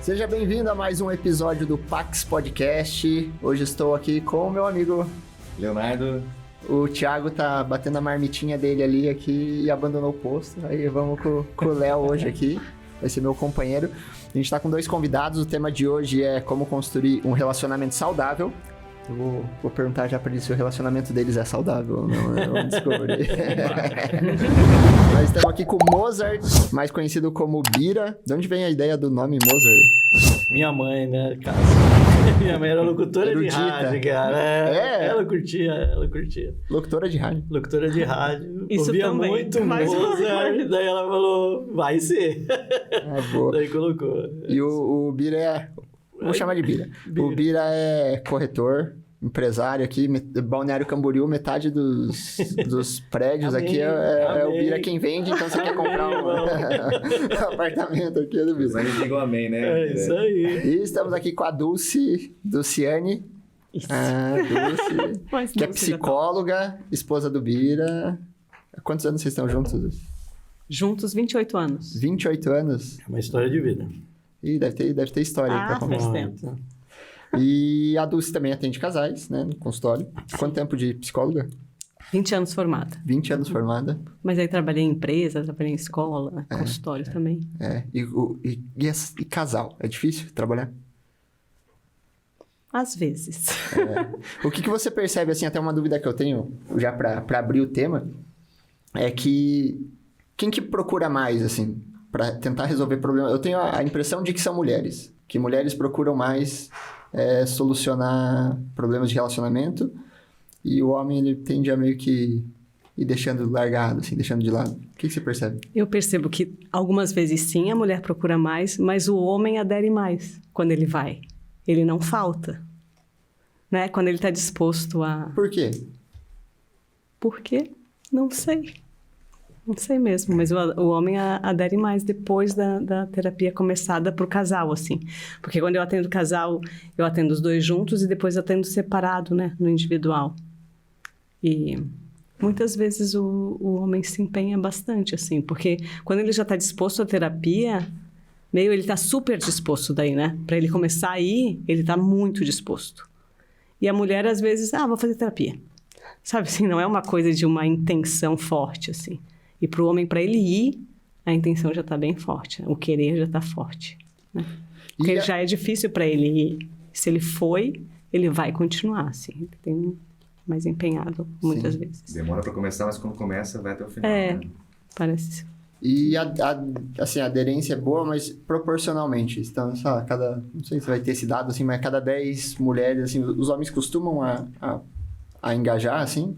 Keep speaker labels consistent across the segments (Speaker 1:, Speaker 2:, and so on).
Speaker 1: Seja bem-vindo a mais um episódio do Pax Podcast. Hoje estou aqui com o meu amigo
Speaker 2: Leonardo.
Speaker 1: O Thiago tá batendo a marmitinha dele ali aqui e abandonou o posto. Aí vamos com o Léo hoje aqui. Vai ser meu companheiro. A gente tá com 2 convidados. O tema de hoje é como construir um relacionamento saudável. Eu vou perguntar já pra eles se o relacionamento deles é saudável ou não. Vamos descobrir. Nós estamos aqui com o Mozart, mais conhecido como Bira. De onde vem a ideia do nome Mozart?
Speaker 3: Minha mãe, né, cara? Minha mãe era locutora de rádio, cara. Ela curtia.
Speaker 1: Locutora de rádio.
Speaker 3: Locutora de rádio.
Speaker 4: Isso
Speaker 3: ouvia
Speaker 4: também.
Speaker 3: muito Mozart. Daí ela falou, vai ser.
Speaker 1: Boa.
Speaker 3: Daí colocou.
Speaker 1: E o Bira é... Vou chamar de Bira. O Bira é corretor, empresário aqui, Balneário Camboriú, metade dos prédios aqui é o Bira quem vende, então você quer comprar um apartamento aqui do Bira.
Speaker 2: Mas digam amém, né?
Speaker 3: É isso aí.
Speaker 1: E estamos aqui com a Dulciane.
Speaker 4: Isso.
Speaker 1: Dulce,
Speaker 4: Mas
Speaker 1: que é
Speaker 4: Dulce já tá.
Speaker 1: psicóloga, esposa do Bira. Há quantos anos vocês estão juntos?
Speaker 4: Juntos, 28 anos.
Speaker 1: 28 anos?
Speaker 3: É uma história de vida.
Speaker 1: Ih, deve ter história aí pra contar.
Speaker 4: Faz tempo.
Speaker 1: E a Dulce também atende casais, né, no consultório. Quanto tempo de psicóloga?
Speaker 4: 20 anos formada.
Speaker 1: 20 anos formada.
Speaker 4: Mas aí trabalhei em empresa, trabalhei em escola, consultório também.
Speaker 1: E casal? É difícil trabalhar?
Speaker 4: Às vezes.
Speaker 1: O que você percebe, assim, até uma dúvida que eu tenho, já pra abrir o tema, é que quem que procura mais, assim, pra tentar resolver problemas? Eu tenho a impressão de que são mulheres. Que mulheres procuram mais solucionar problemas de relacionamento e o homem, ele tende a meio que ir deixando largado, assim, deixando de lado. O que você percebe?
Speaker 4: Eu percebo que algumas vezes sim, a mulher procura mais, mas o homem adere mais quando ele vai. Ele não falta, né? Quando ele está disposto a...
Speaker 1: Por quê?
Speaker 4: Por quê? Não sei. Não sei mesmo, mas o homem adere mais depois da terapia começada pro casal, assim. Porque quando eu atendo casal, eu atendo os 2 juntos e depois atendo separado, né? No individual. E muitas vezes o homem se empenha bastante, assim. Porque quando ele já está disposto à terapia, ele está super disposto daí, né? Para ele começar a ir, ele está muito disposto. E a mulher, às vezes, vou fazer terapia. Sabe, assim, não é uma coisa de uma intenção forte, assim. E para o homem, para ele ir, a intenção já está bem forte. O querer já está forte. Né? Porque já é difícil para ele ir. Se ele foi, ele vai continuar, assim. Ele tem mais empenhado, muitas vezes.
Speaker 2: Demora para começar, mas quando começa, vai até o final. Né?
Speaker 4: Parece.
Speaker 1: E assim, a aderência é boa, mas proporcionalmente. Então, sei lá, não sei se vai ter esse dado, assim, mas cada 10 mulheres, assim, os homens costumam a engajar, assim?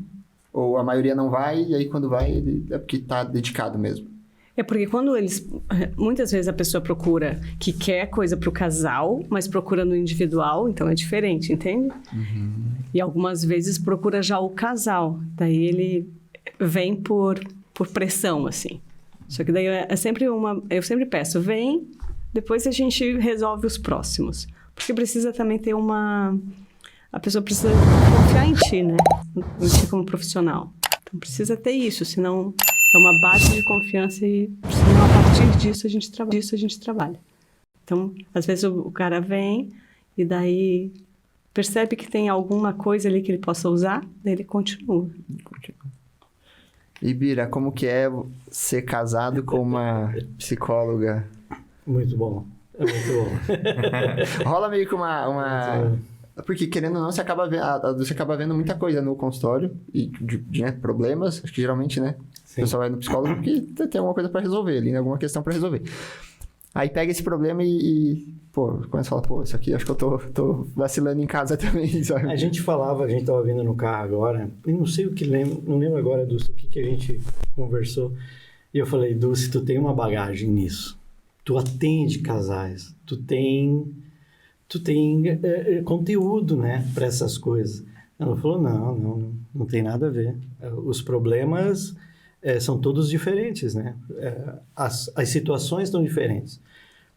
Speaker 1: Ou a maioria não vai, e aí quando vai, ele é porque tá dedicado mesmo?
Speaker 4: É porque quando muitas vezes a pessoa procura que quer coisa pro casal, mas procura no individual, então é diferente, entende?
Speaker 1: Uhum.
Speaker 4: E algumas vezes procura já o casal. Daí ele vem por pressão, assim. Só que daí eu sempre peço, vem, depois a gente resolve os próximos. Porque precisa também ter a pessoa precisa confiar em ti, né? Em ti como profissional. Então precisa ter isso, senão é uma base de confiança e senão a partir disso a gente trabalha. Então, às vezes o cara vem e daí percebe que tem alguma coisa ali que ele possa usar, daí ele continua.
Speaker 1: E Bira, como que é ser casado com uma psicóloga?
Speaker 3: Muito bom. É muito bom.
Speaker 1: Rola meio que uma... Porque, querendo ou não, você acaba vendo muita coisa no consultório e de problemas, acho que geralmente, né?
Speaker 3: Sim.
Speaker 1: O pessoal vai no psicólogo porque tem alguma coisa pra resolver ali, né? Alguma questão pra resolver. Aí pega esse problema começa a falar, isso aqui acho que eu tô vacilando em casa também, sabe?
Speaker 3: A gente tava vindo no carro agora, e não sei não lembro agora, Dulce, o que a gente conversou. E eu falei, Dulce, tu tem uma bagagem nisso. Tu atende casais, tu tem conteúdo, né, para essas coisas. Ela falou, não tem nada a ver. Os problemas são todos diferentes, né? As situações estão diferentes.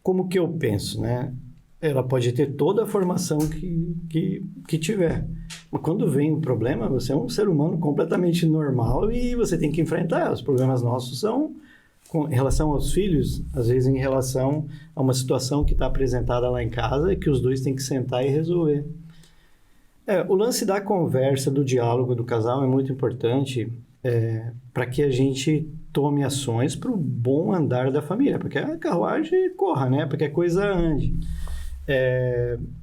Speaker 3: Como que eu penso, né? Ela pode ter toda a formação que tiver. Mas quando vem um problema, você é um ser humano completamente normal e você tem que enfrentar. Os problemas nossos são em relação aos filhos, às vezes em relação a uma situação que está apresentada lá em casa e que os dois têm que sentar e resolver. O lance da conversa, do diálogo do casal é muito importante para que a gente tome ações para o bom andar da família, porque a carruagem corra, né? Para que a coisa ande.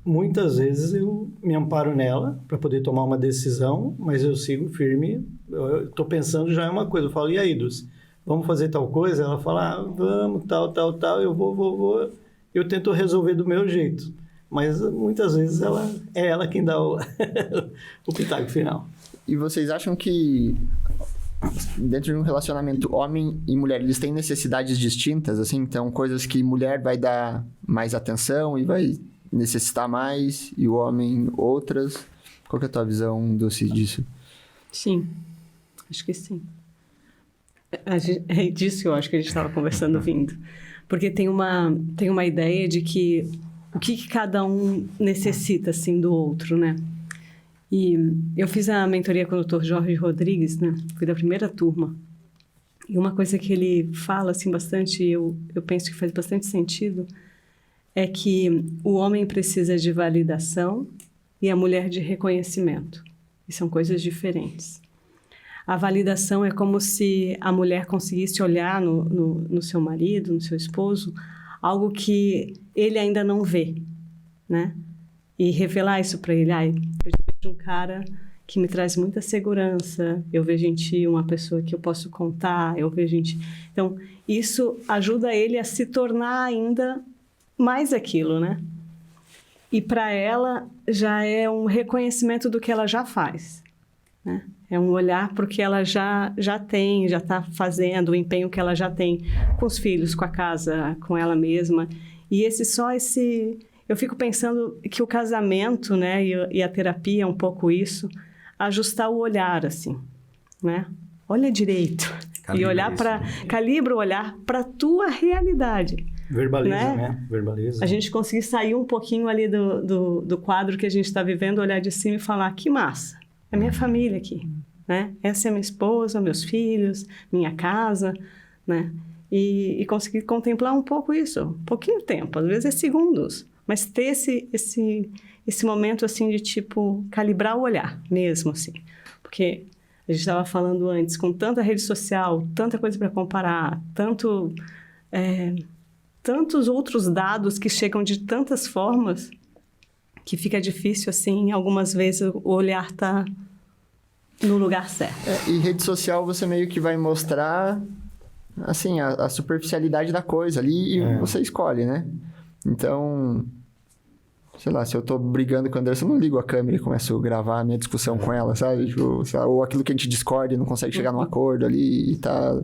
Speaker 3: Muitas vezes eu me amparo nela para poder tomar uma decisão, mas eu sigo firme. Eu estou pensando já em uma coisa. Eu falo, e aí, Dulce? Vamos fazer tal coisa? Ela fala, vamos, tal, eu vou. Eu tento resolver do meu jeito. Mas muitas vezes é ela quem dá o pitaco final.
Speaker 1: E vocês acham que dentro de um relacionamento homem e mulher, eles têm necessidades distintas, assim? Então, coisas que mulher vai dar mais atenção e vai necessitar mais, e o homem outras? Qual que é a tua visão, Dulce, disso?
Speaker 4: Sim, acho que sim. É disso que eu acho que a gente estava conversando vindo. Porque tem uma ideia de que o que cada um necessita, assim, do outro, né? E eu fiz a mentoria com o Dr. Jorge Rodrigues, né? Fui da primeira turma. E uma coisa que ele fala, assim, bastante, eu penso que faz bastante sentido, é que o homem precisa de validação e a mulher de reconhecimento. E são coisas diferentes. A validação é como se a mulher conseguisse olhar no seu marido, no seu esposo, algo que ele ainda não vê, né? E revelar isso para ele. Eu vejo um cara que me traz muita segurança, eu vejo em ti uma pessoa que eu posso contar, eu vejo em ti... Então, isso ajuda ele a se tornar ainda mais aquilo, né? E para ela já é um reconhecimento do que ela já faz, né? É um olhar para o que ela já tem, já está fazendo, o empenho que ela já tem com os filhos, com a casa, com ela mesma. E eu fico pensando que o casamento, né, e a terapia é um pouco isso, ajustar o olhar, assim, né? Olha direito.
Speaker 2: Calibra
Speaker 4: e olhar calibra o olhar para a tua realidade.
Speaker 3: Verbaliza, né? Verbaliza.
Speaker 4: A gente conseguir sair um pouquinho ali do quadro que a gente está vivendo, olhar de cima e falar, que massa. É minha família aqui, né? Essa é minha esposa, meus filhos, minha casa, né? E conseguir contemplar um pouco isso, um pouquinho de tempo, às vezes é segundos, mas ter esse momento, assim, de, tipo, calibrar o olhar mesmo, assim. Porque a gente estava falando antes, com tanta rede social, tanta coisa para comparar, tantos outros dados que chegam de tantas formas, que fica difícil, assim, algumas vezes o olhar tá no lugar certo.
Speaker 1: E rede social você meio que vai mostrar, assim, a superficialidade da coisa ali e você escolhe, né? Então, sei lá, se eu tô brigando com a Andressa, eu não ligo a câmera e começo a gravar a minha discussão com ela, sabe? Tipo, ou aquilo que a gente discorda e não consegue chegar num acordo ali e tá...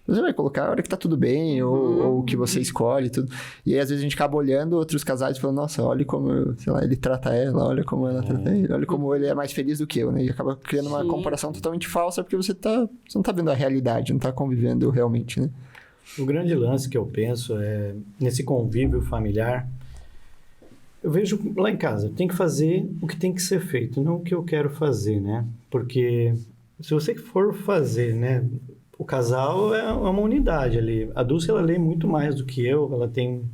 Speaker 1: Você vai colocar a hora que tá tudo bem, ou o que você escolhe, tudo. E aí, às vezes, a gente acaba olhando outros casais e falando, nossa, olha como, sei lá, ele trata ela, olha como ela trata ele, olha como ele é mais feliz do que eu, né? E acaba criando uma comparação totalmente falsa, porque você não tá vendo a realidade, não tá convivendo realmente, né?
Speaker 3: O grande lance que eu penso é, nesse convívio familiar, eu vejo lá em casa, tem que fazer o que tem que ser feito, não o que eu quero fazer, né? Porque se você for fazer, né? O casal é uma unidade ali. A Dulce, ela lê muito mais do que eu, ela tem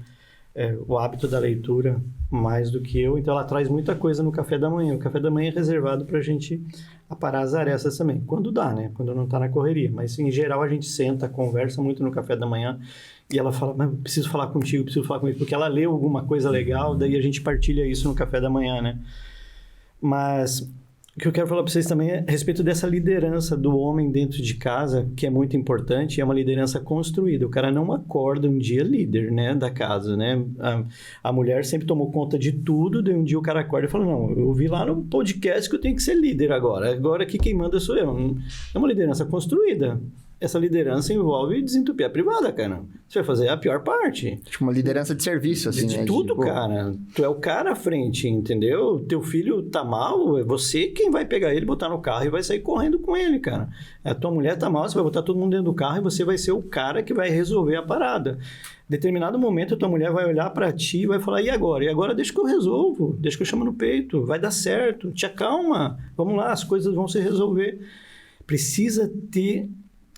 Speaker 3: o hábito da leitura mais do que eu, então ela traz muita coisa no café da manhã. O café da manhã é reservado pra gente aparar as arestas também, quando dá, né? Quando não tá na correria. Mas, em geral, a gente senta, conversa muito no café da manhã e ela fala, mas preciso falar contigo, porque ela leu alguma coisa legal, daí a gente partilha isso no café da manhã, né? Mas... O que eu quero falar para vocês também é a respeito dessa liderança do homem dentro de casa, que é muito importante, é uma liderança construída. O cara não acorda um dia líder, né, da casa, né? A mulher sempre tomou conta de tudo, daí um dia o cara acorda e fala, não, eu vi lá no podcast que eu tenho que ser líder agora aqui quem manda sou eu. É uma liderança construída. Essa liderança envolve desentupir a privada, cara. Você vai fazer a pior parte.
Speaker 1: Tipo, uma liderança de serviço, assim,
Speaker 3: de
Speaker 1: né?
Speaker 3: tudo, cara. Tu é o cara à frente, entendeu? Teu filho tá mal, é você quem vai pegar ele, botar no carro e vai sair correndo com ele, cara. A tua mulher tá mal, você vai botar todo mundo dentro do carro e você vai ser o cara que vai resolver a parada. Em determinado momento, a tua mulher vai olhar pra ti e vai falar, e agora? E agora deixa que eu resolvo, deixa que eu chamo no peito, vai dar certo, te acalma, vamos lá, as coisas vão se resolver. Precisa ter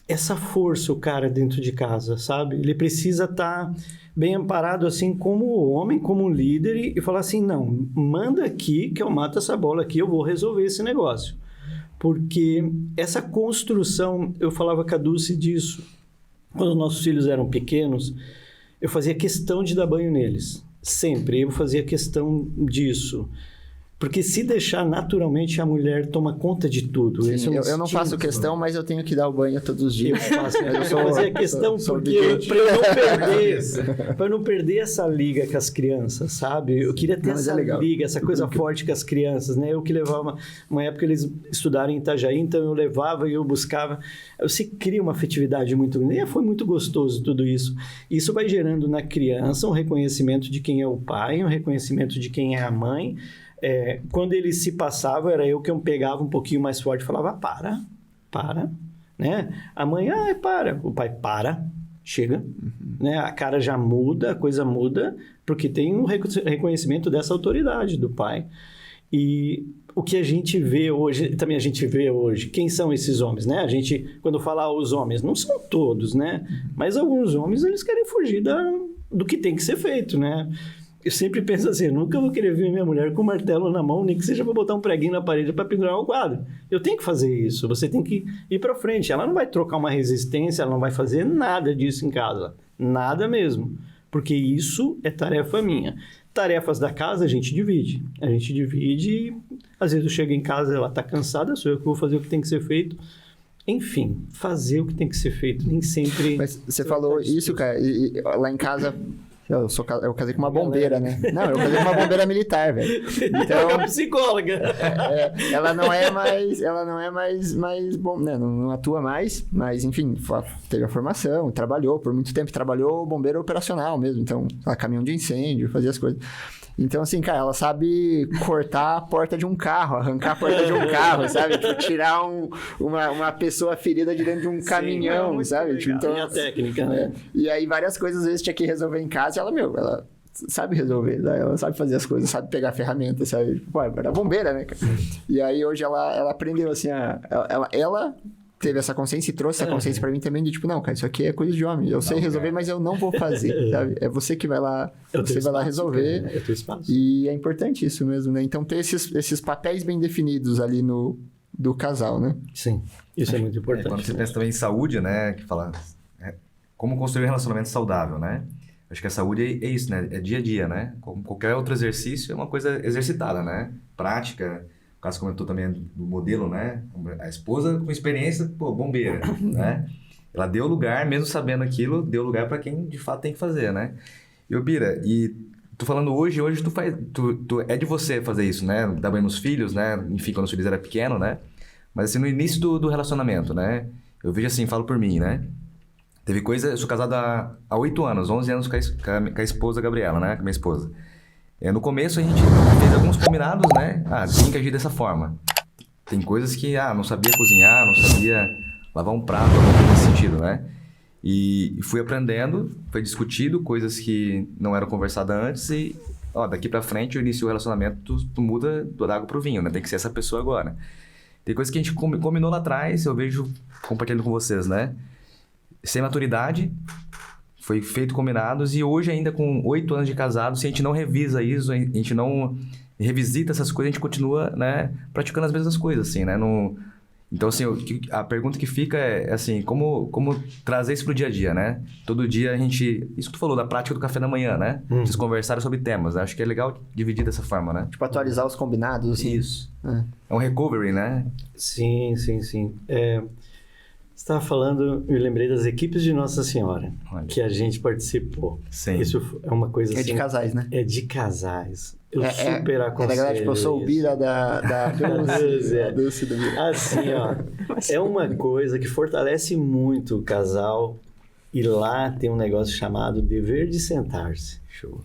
Speaker 3: essa força, o cara dentro de casa, sabe? Ele precisa estar bem amparado, assim, como homem, como líder, e falar assim, não, manda aqui que eu mato essa bola aqui, eu vou resolver esse negócio. Porque essa construção, eu falava com a Dulce disso, quando nossos filhos eram pequenos, eu fazia questão de dar banho neles. Sempre, eu fazia questão disso. Porque se deixar naturalmente, a mulher toma conta de tudo.
Speaker 1: Sim, eu não faço questão, mas eu tenho que dar o banho todos os dias.
Speaker 3: Eu faço, eu fazia questão porque para eu não perder essa liga com as crianças, sabe? Eu queria ter essa liga, essa coisa forte com as crianças, né? Eu que levava, uma época eles estudaram em Itajaí, então eu levava e eu buscava. Você cria uma afetividade muito grande. E foi muito gostoso tudo isso. Isso vai gerando na criança um reconhecimento de quem é o pai, um reconhecimento de quem é a mãe. Quando ele se passava, era eu que eu pegava um pouquinho mais forte e falava, para, né? A mãe, para. O pai, chega, né? A cara já muda, a coisa muda, porque tem um reconhecimento dessa autoridade do pai. E o que a gente vê hoje, quem são esses homens, né? A gente, quando fala os homens, não são todos, né? Mas alguns homens, eles querem fugir do que tem que ser feito, né? Eu sempre penso assim, nunca vou querer ver minha mulher com um martelo na mão, nem que seja para botar um preguinho na parede para pendurar um quadro. Eu tenho que fazer isso, você tem que ir para frente. Ela não vai trocar uma resistência, ela não vai fazer nada disso em casa. Nada mesmo. Porque isso é tarefa minha. Tarefas da casa a gente divide. A gente divide, às vezes eu chego em casa, ela está cansada, sou eu que vou fazer o que tem que ser feito. Enfim, fazer o que tem que ser feito, nem sempre...
Speaker 1: Mas você falou isso, cara, e lá em casa... Eu casei com uma bombeira, né? Não, eu casei com uma bombeira militar, velho. Então,
Speaker 3: é psicóloga.
Speaker 1: Ela não é mais bom, né? Não atua mais, mas enfim, teve a formação, trabalhou por muito tempo, trabalhou bombeiro operacional mesmo, então, caminhão de incêndio, fazia as coisas. Então, assim, cara, ela sabe cortar a porta de um carro, arrancar a porta de um carro, sabe? Tipo, tirar uma pessoa ferida de dentro de um caminhão, sabe? Tipo, então,
Speaker 3: a técnica, né?
Speaker 1: E aí, várias coisas, às vezes, tinha que resolver em casa e ela sabe resolver, né? Ela sabe fazer as coisas, sabe pegar ferramentas, sabe? Pô, era bombeira, né, cara? E aí, hoje, ela aprendeu, assim, ela teve essa consciência e trouxe essa consciência pra mim também de tipo, não, cara, isso aqui é coisa de homem. Eu sei resolver, mas eu não vou fazer, sabe? É você que vai lá, vai lá resolver.
Speaker 3: É teu espaço.
Speaker 1: E é importante isso mesmo, né? Então, ter esses papéis bem definidos ali do casal, né?
Speaker 3: Sim, isso é muito importante.
Speaker 2: Quando você pensa também em saúde, né? Que fala como construir um relacionamento saudável, né? Acho que a saúde é isso, né? É dia a dia, né? Como qualquer outro exercício, é uma coisa exercitada, né? Prática. O Cássio comentou também do modelo, né? A esposa com experiência, bombeira, né? Ela deu lugar, mesmo sabendo aquilo, deu lugar para quem de fato tem que fazer, né? E, Bira, tô falando hoje tu é de você fazer isso, né? Dar banho nos filhos, né? Enfim, quando os filhos eram pequenos, né? Mas assim, no início do relacionamento, né? Eu vejo assim, falo por mim, né? Teve coisa, eu sou casado há 8 anos, 11 anos com a esposa Gabriela, né? Com a minha esposa. No começo a gente fez alguns combinados, né? Tem que agir dessa forma. Tem coisas que, não sabia cozinhar, não sabia lavar um prato, alguma coisa nesse sentido, né? E fui aprendendo, foi discutido, coisas que não eram conversadas antes e, daqui pra frente, o início do relacionamento, tu muda da água pro vinho, né? Tem que ser essa pessoa agora. Tem coisas que a gente combinou lá atrás, eu vejo compartilhando com vocês, né? Sem maturidade... Foi feito combinados e hoje ainda com 8 anos de casado, se a gente não revisa isso, a gente não revisita essas coisas, a gente continua, né, praticando as mesmas coisas, assim, né? Então, assim, a pergunta que fica é, assim, como trazer isso pro dia a dia, né? Todo dia a gente... Isso que tu falou, da prática do café da manhã, né? Vocês conversaram sobre temas, né? Acho que é legal dividir dessa forma, né?
Speaker 1: Tipo, atualizar os combinados, assim.
Speaker 2: Isso. É um recovery, né?
Speaker 3: Sim. Você estava falando, me lembrei das equipes de Nossa Senhora, que a gente participou.
Speaker 2: Sim.
Speaker 3: Isso é uma coisa assim...
Speaker 1: É de casais, né?
Speaker 3: É de casais. Eu super aconselho.
Speaker 1: Galera, tipo, eu sou o Bira da Dulce do Bira.
Speaker 3: Assim, é uma coisa que fortalece muito o casal. E lá tem um negócio chamado dever de sentar-se.
Speaker 2: Show.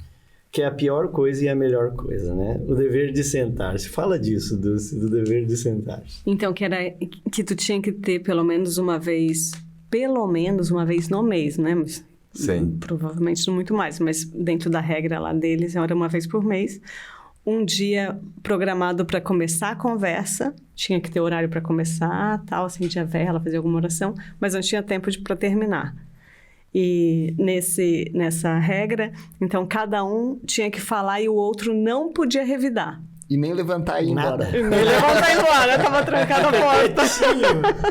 Speaker 3: Que é a pior coisa e a melhor coisa, né? O dever de sentar-se. Fala disso, Dulce, do dever de sentar-se.
Speaker 4: Então, que tu tinha que ter pelo menos uma vez no mês, né? Mas,
Speaker 2: sim.
Speaker 4: Provavelmente muito mais, mas dentro da regra lá deles era uma vez por mês. um dia programado para começar a conversa, tinha que ter horário para começar, tal, acendia a vela, fazia alguma oração, mas não tinha tempo para terminar. E nessa regra, então cada um tinha que falar e o outro não podia revidar.
Speaker 1: E nem levantar e ir embora.
Speaker 4: Me levantar embora, eu tava trancada a porta.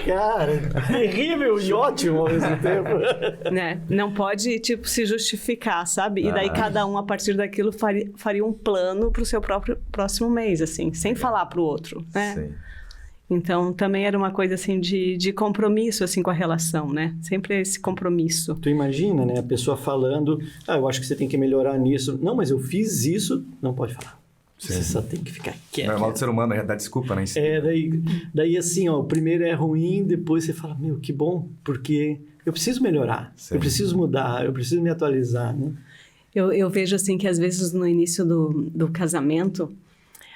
Speaker 3: Cara, terrível e ótimo ao mesmo tempo.
Speaker 4: Né? Não pode, tipo, se justificar, sabe? E daí cada um, a partir daquilo, faria um plano pro seu próprio próximo mês, assim, sem falar pro outro, né?
Speaker 2: Sim.
Speaker 4: Então, também era uma coisa, assim, de compromisso, assim, com a relação, né? Sempre esse compromisso.
Speaker 3: Tu imagina, né? A pessoa falando, eu acho que você tem que melhorar nisso. Não, mas eu fiz isso, não pode falar.
Speaker 2: Sim.
Speaker 3: Você só tem que ficar quieto.
Speaker 2: Normal do ser humano, é dar desculpa, né?
Speaker 3: Daí assim, ó, o primeiro é ruim, depois você fala, meu, que bom, porque eu preciso melhorar,
Speaker 2: Sim.
Speaker 3: eu preciso mudar, eu preciso me atualizar, né?
Speaker 4: Eu vejo, assim, que às vezes no início do casamento,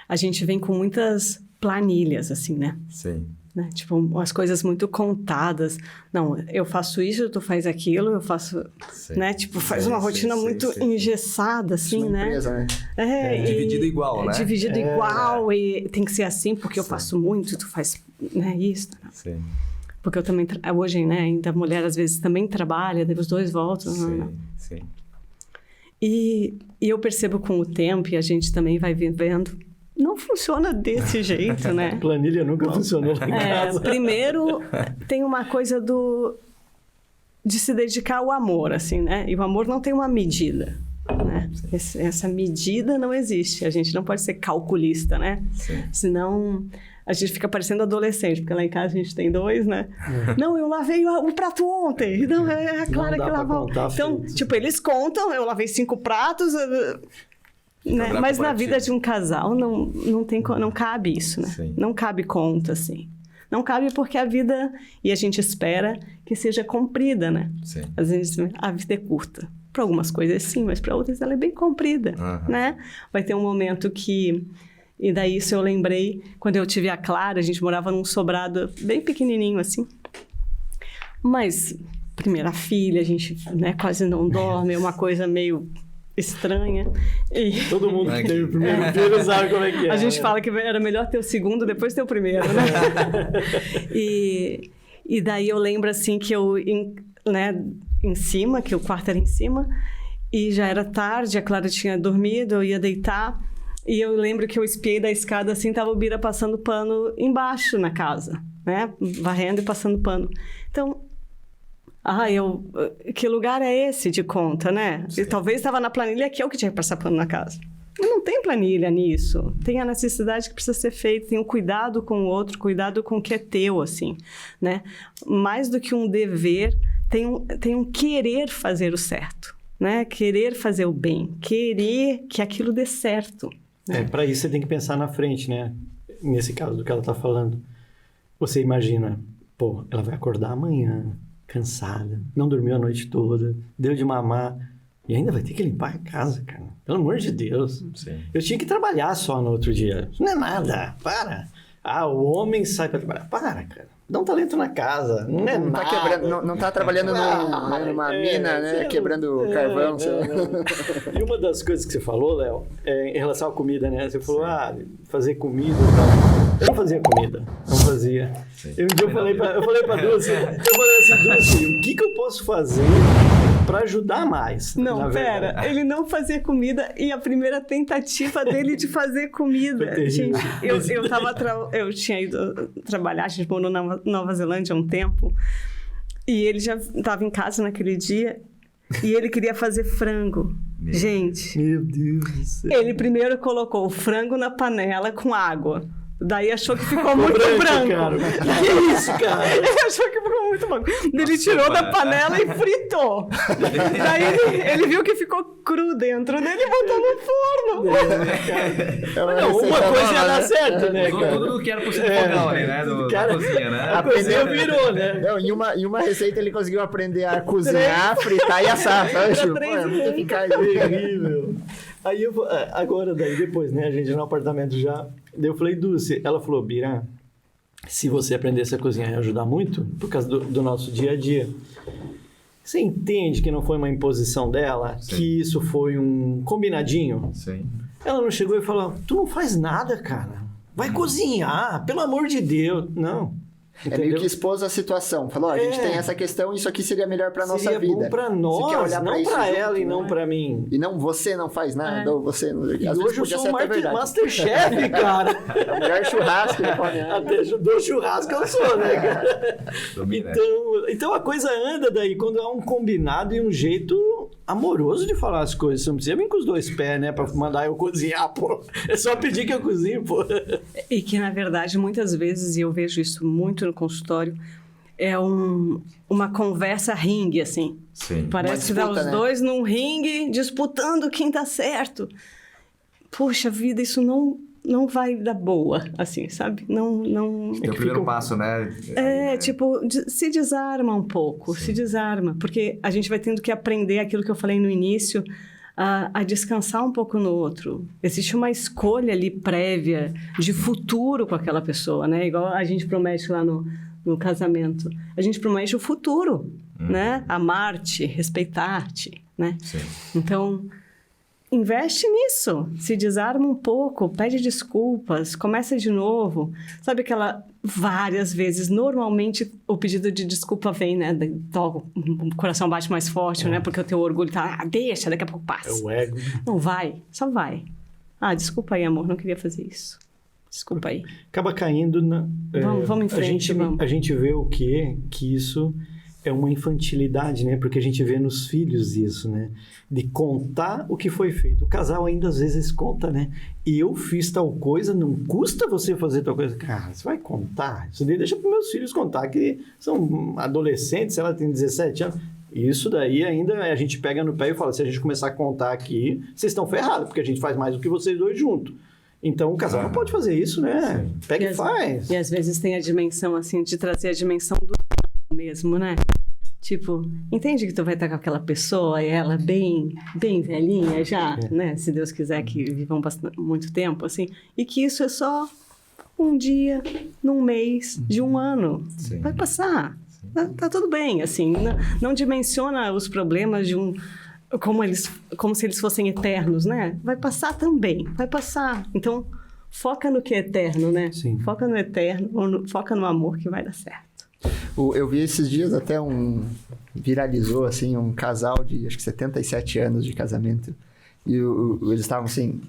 Speaker 4: a gente vem com muitas planilhas, assim, né?
Speaker 2: Sim.
Speaker 4: Né? Tipo, as coisas muito contadas. Não, eu faço isso, tu faz aquilo, eu faço...
Speaker 2: Sim.
Speaker 4: Né? Tipo, faz
Speaker 2: Sim,
Speaker 4: uma rotina
Speaker 2: sim,
Speaker 4: muito
Speaker 2: sim.
Speaker 4: engessada, assim,
Speaker 1: Uma
Speaker 4: né?
Speaker 1: empresa, né?
Speaker 2: Dividido igual, né?
Speaker 4: Dividido igual e tem que ser assim, porque eu faço muito, tu faz, né, isso.
Speaker 2: Sim.
Speaker 4: Porque eu também... Hoje, né, ainda a mulher às vezes também trabalha, daí os dois voltam.
Speaker 2: Sim, sim.
Speaker 4: E eu percebo com o tempo, e a gente também vai vivendo, não funciona desse jeito, né?
Speaker 3: Planilha nunca funcionou lá em casa.
Speaker 4: Primeiro, tem uma coisa de se dedicar ao amor, assim, né? E o amor não tem uma medida, né? Essa medida não existe. A gente não pode ser calculista, né?
Speaker 2: Sim.
Speaker 4: Senão, a gente fica parecendo adolescente, porque lá em casa a gente tem 2, né? Não, eu lavei o prato ontem. Não, é a Clara que lavou. Então, tipo, eles contam, eu lavei 5 pratos... Né? Mas na vida de um casal não cabe isso, né?
Speaker 2: Sim.
Speaker 4: Não cabe conta, assim. Não cabe porque a vida, e a gente espera que seja comprida, né?
Speaker 2: Sim.
Speaker 4: Às vezes a vida é curta. Para algumas coisas sim, mas para outras ela é bem comprida, né? Vai ter um momento que... E daí isso eu lembrei, quando eu tive a Clara, a gente morava num sobrado bem pequenininho, assim. Mas, primeira filha, a gente, né, quase não dorme, é uma coisa meio... estranha. E
Speaker 3: Todo mundo que teve o primeiro filho sabe como é que é.
Speaker 4: a gente fala que era melhor ter o segundo, depois ter o primeiro, né? E daí eu lembro, assim, que eu, né, em cima, que o quarto era em cima, e já era tarde, a Clara tinha dormido, eu ia deitar, e eu lembro que eu espiei da escada, assim, tava o Bira passando pano embaixo na casa, né? Varrendo e passando pano. Então... que lugar é esse de conta, né? E talvez estava na planilha que eu que tinha que passar pano na casa. E não tem planilha nisso. Tem a necessidade que precisa ser feita, tem o cuidado com o outro, cuidado com o que é teu, assim, né? Mais do que um dever, tem um querer fazer o certo, né? Querer fazer o bem, querer que aquilo dê certo. Né?
Speaker 3: Para isso você tem que pensar na frente, né? Nesse caso do que ela está falando. Você imagina, pô, ela vai acordar amanhã... cansada, não dormiu a noite toda, deu de mamar e ainda vai ter que limpar a casa, cara. Pelo amor de Deus.
Speaker 2: Sim.
Speaker 3: Eu tinha que trabalhar só no outro dia. Isso não é nada, para. O homem sai pra trabalhar. Para, cara. Dá um talento na casa. Não é nada.
Speaker 1: Tá quebrando, não tá trabalhando numa mina, né? Quebrando carvão.
Speaker 3: E uma das coisas que você falou, Léo, em relação à comida, né? Você falou, fazer comida e tal. Eu não fazia comida, não fazia. Um dia eu falei pra Dulce, Dulce, o que eu posso fazer para ajudar mais?
Speaker 4: Não, pera, ele não fazia comida e a primeira tentativa dele de fazer comida. Gente, eu tinha ido trabalhar, a gente morou na Nova Zelândia há um tempo e ele já estava em casa naquele dia e ele queria fazer frango. Gente,
Speaker 3: meu Deus do céu.
Speaker 4: Ele primeiro colocou o frango na panela com água. Daí achou que ficou muito branco.
Speaker 3: Cara. Que isso, cara?
Speaker 4: Ele achou que ficou muito branco. Ele tirou da panela e fritou. Daí ele viu que ficou cru dentro dele e botou no forno.
Speaker 3: Uma coisa ia dar certo, né, cara?
Speaker 2: Tudo que era possível fogão ali, né? Da cozinha, né?
Speaker 3: A cozinha virou, né?
Speaker 1: Não, em uma receita ele conseguiu aprender a cozinhar, fritar e assar. É muito eficaz.
Speaker 3: Terrível. Aí depois, né? A gente no apartamento já... Daí eu falei, Dulce, ela falou, Bira, se você aprendesse a cozinhar ia ajudar muito, por causa do nosso dia a dia. Você entende que não foi uma imposição dela? Sim. Que isso foi um combinadinho?
Speaker 2: Sim.
Speaker 3: Ela não chegou e falou, tu não faz nada, cara. Vai cozinhar, pelo amor de Deus. Não.
Speaker 1: É meio que expôs a situação. Falou, a gente tem essa questão, isso aqui seria melhor pra nossa vida.
Speaker 3: Seria bom pra nós, não pra ela e não pra mim.
Speaker 1: E não, você não faz nada, ou você não...
Speaker 3: E hoje eu sou um Masterchef, cara.
Speaker 1: É o melhor churrasco que pode.
Speaker 3: Até do churrasco eu sou, né, cara? Então a coisa anda daí, quando há um combinado e um jeito amoroso de falar as coisas. Você não precisa vir com os dois pés, né, pra mandar eu cozinhar, pô. É só pedir que eu cozinho, pô.
Speaker 4: E que, na verdade, muitas vezes, e eu vejo isso muito no consultório, é uma conversa ringue, assim.
Speaker 2: Sim.
Speaker 4: Parece que dá os dois num ringue disputando quem tá certo. Poxa vida, isso não vai dar boa, assim, sabe? Não.
Speaker 2: É o primeiro passo, né?
Speaker 4: Tipo, se desarma um pouco, se desarma. Porque a gente vai tendo que aprender aquilo que eu falei no início, a descansar um pouco no outro. Existe uma escolha ali prévia de futuro com aquela pessoa, né? Igual a gente promete lá no casamento. A gente promete o futuro, né? Amar-te, respeitar-te, né?
Speaker 2: Sim.
Speaker 4: Então, investe nisso. Se desarma um pouco, pede desculpas, começa de novo. Sabe aquela... Várias vezes, normalmente, o pedido de desculpa vem, né? O coração bate mais forte, né? Porque o teu orgulho tá... deixa, daqui a pouco passa.
Speaker 3: É o ego.
Speaker 4: Não vai, só vai. Desculpa aí, amor, não queria fazer isso. Desculpa aí.
Speaker 3: Acaba caindo na...
Speaker 4: Vamos em frente, vamos.
Speaker 3: A gente vê o quê? Que isso é uma infantilidade, né? Porque a gente vê nos filhos isso, né? De contar o que foi feito. O casal ainda às vezes conta, né? Eu fiz tal coisa, não custa você fazer tal coisa. Cara, você vai contar? Isso daí deixa para meus filhos contar, que são adolescentes, ela tem 17 anos. Isso daí ainda a gente pega no pé e fala, se a gente começar a contar aqui, vocês estão ferrados, porque a gente faz mais do que vocês dois juntos. Então, o casal não pode fazer isso, né? Sim. Pega e faz.
Speaker 4: E às vezes tem a dimensão, assim, de trazer a dimensão do mesmo, né? Tipo, entende que tu vai estar com aquela pessoa e ela bem velhinha já, né? Se Deus quiser que vivam muito tempo, assim. E que isso é só um dia, num mês, de um ano.
Speaker 2: Sim.
Speaker 4: Vai passar. Tá tudo bem, assim. Não dimensiona os problemas de como se eles fossem eternos, né? Vai passar também, vai passar. Então, foca no que é eterno, né?
Speaker 3: Sim.
Speaker 4: Foca no eterno, foca no amor que vai dar certo.
Speaker 1: Eu vi esses dias até viralizou, assim, um casal de, acho que 77 anos de casamento. E eles estavam, assim,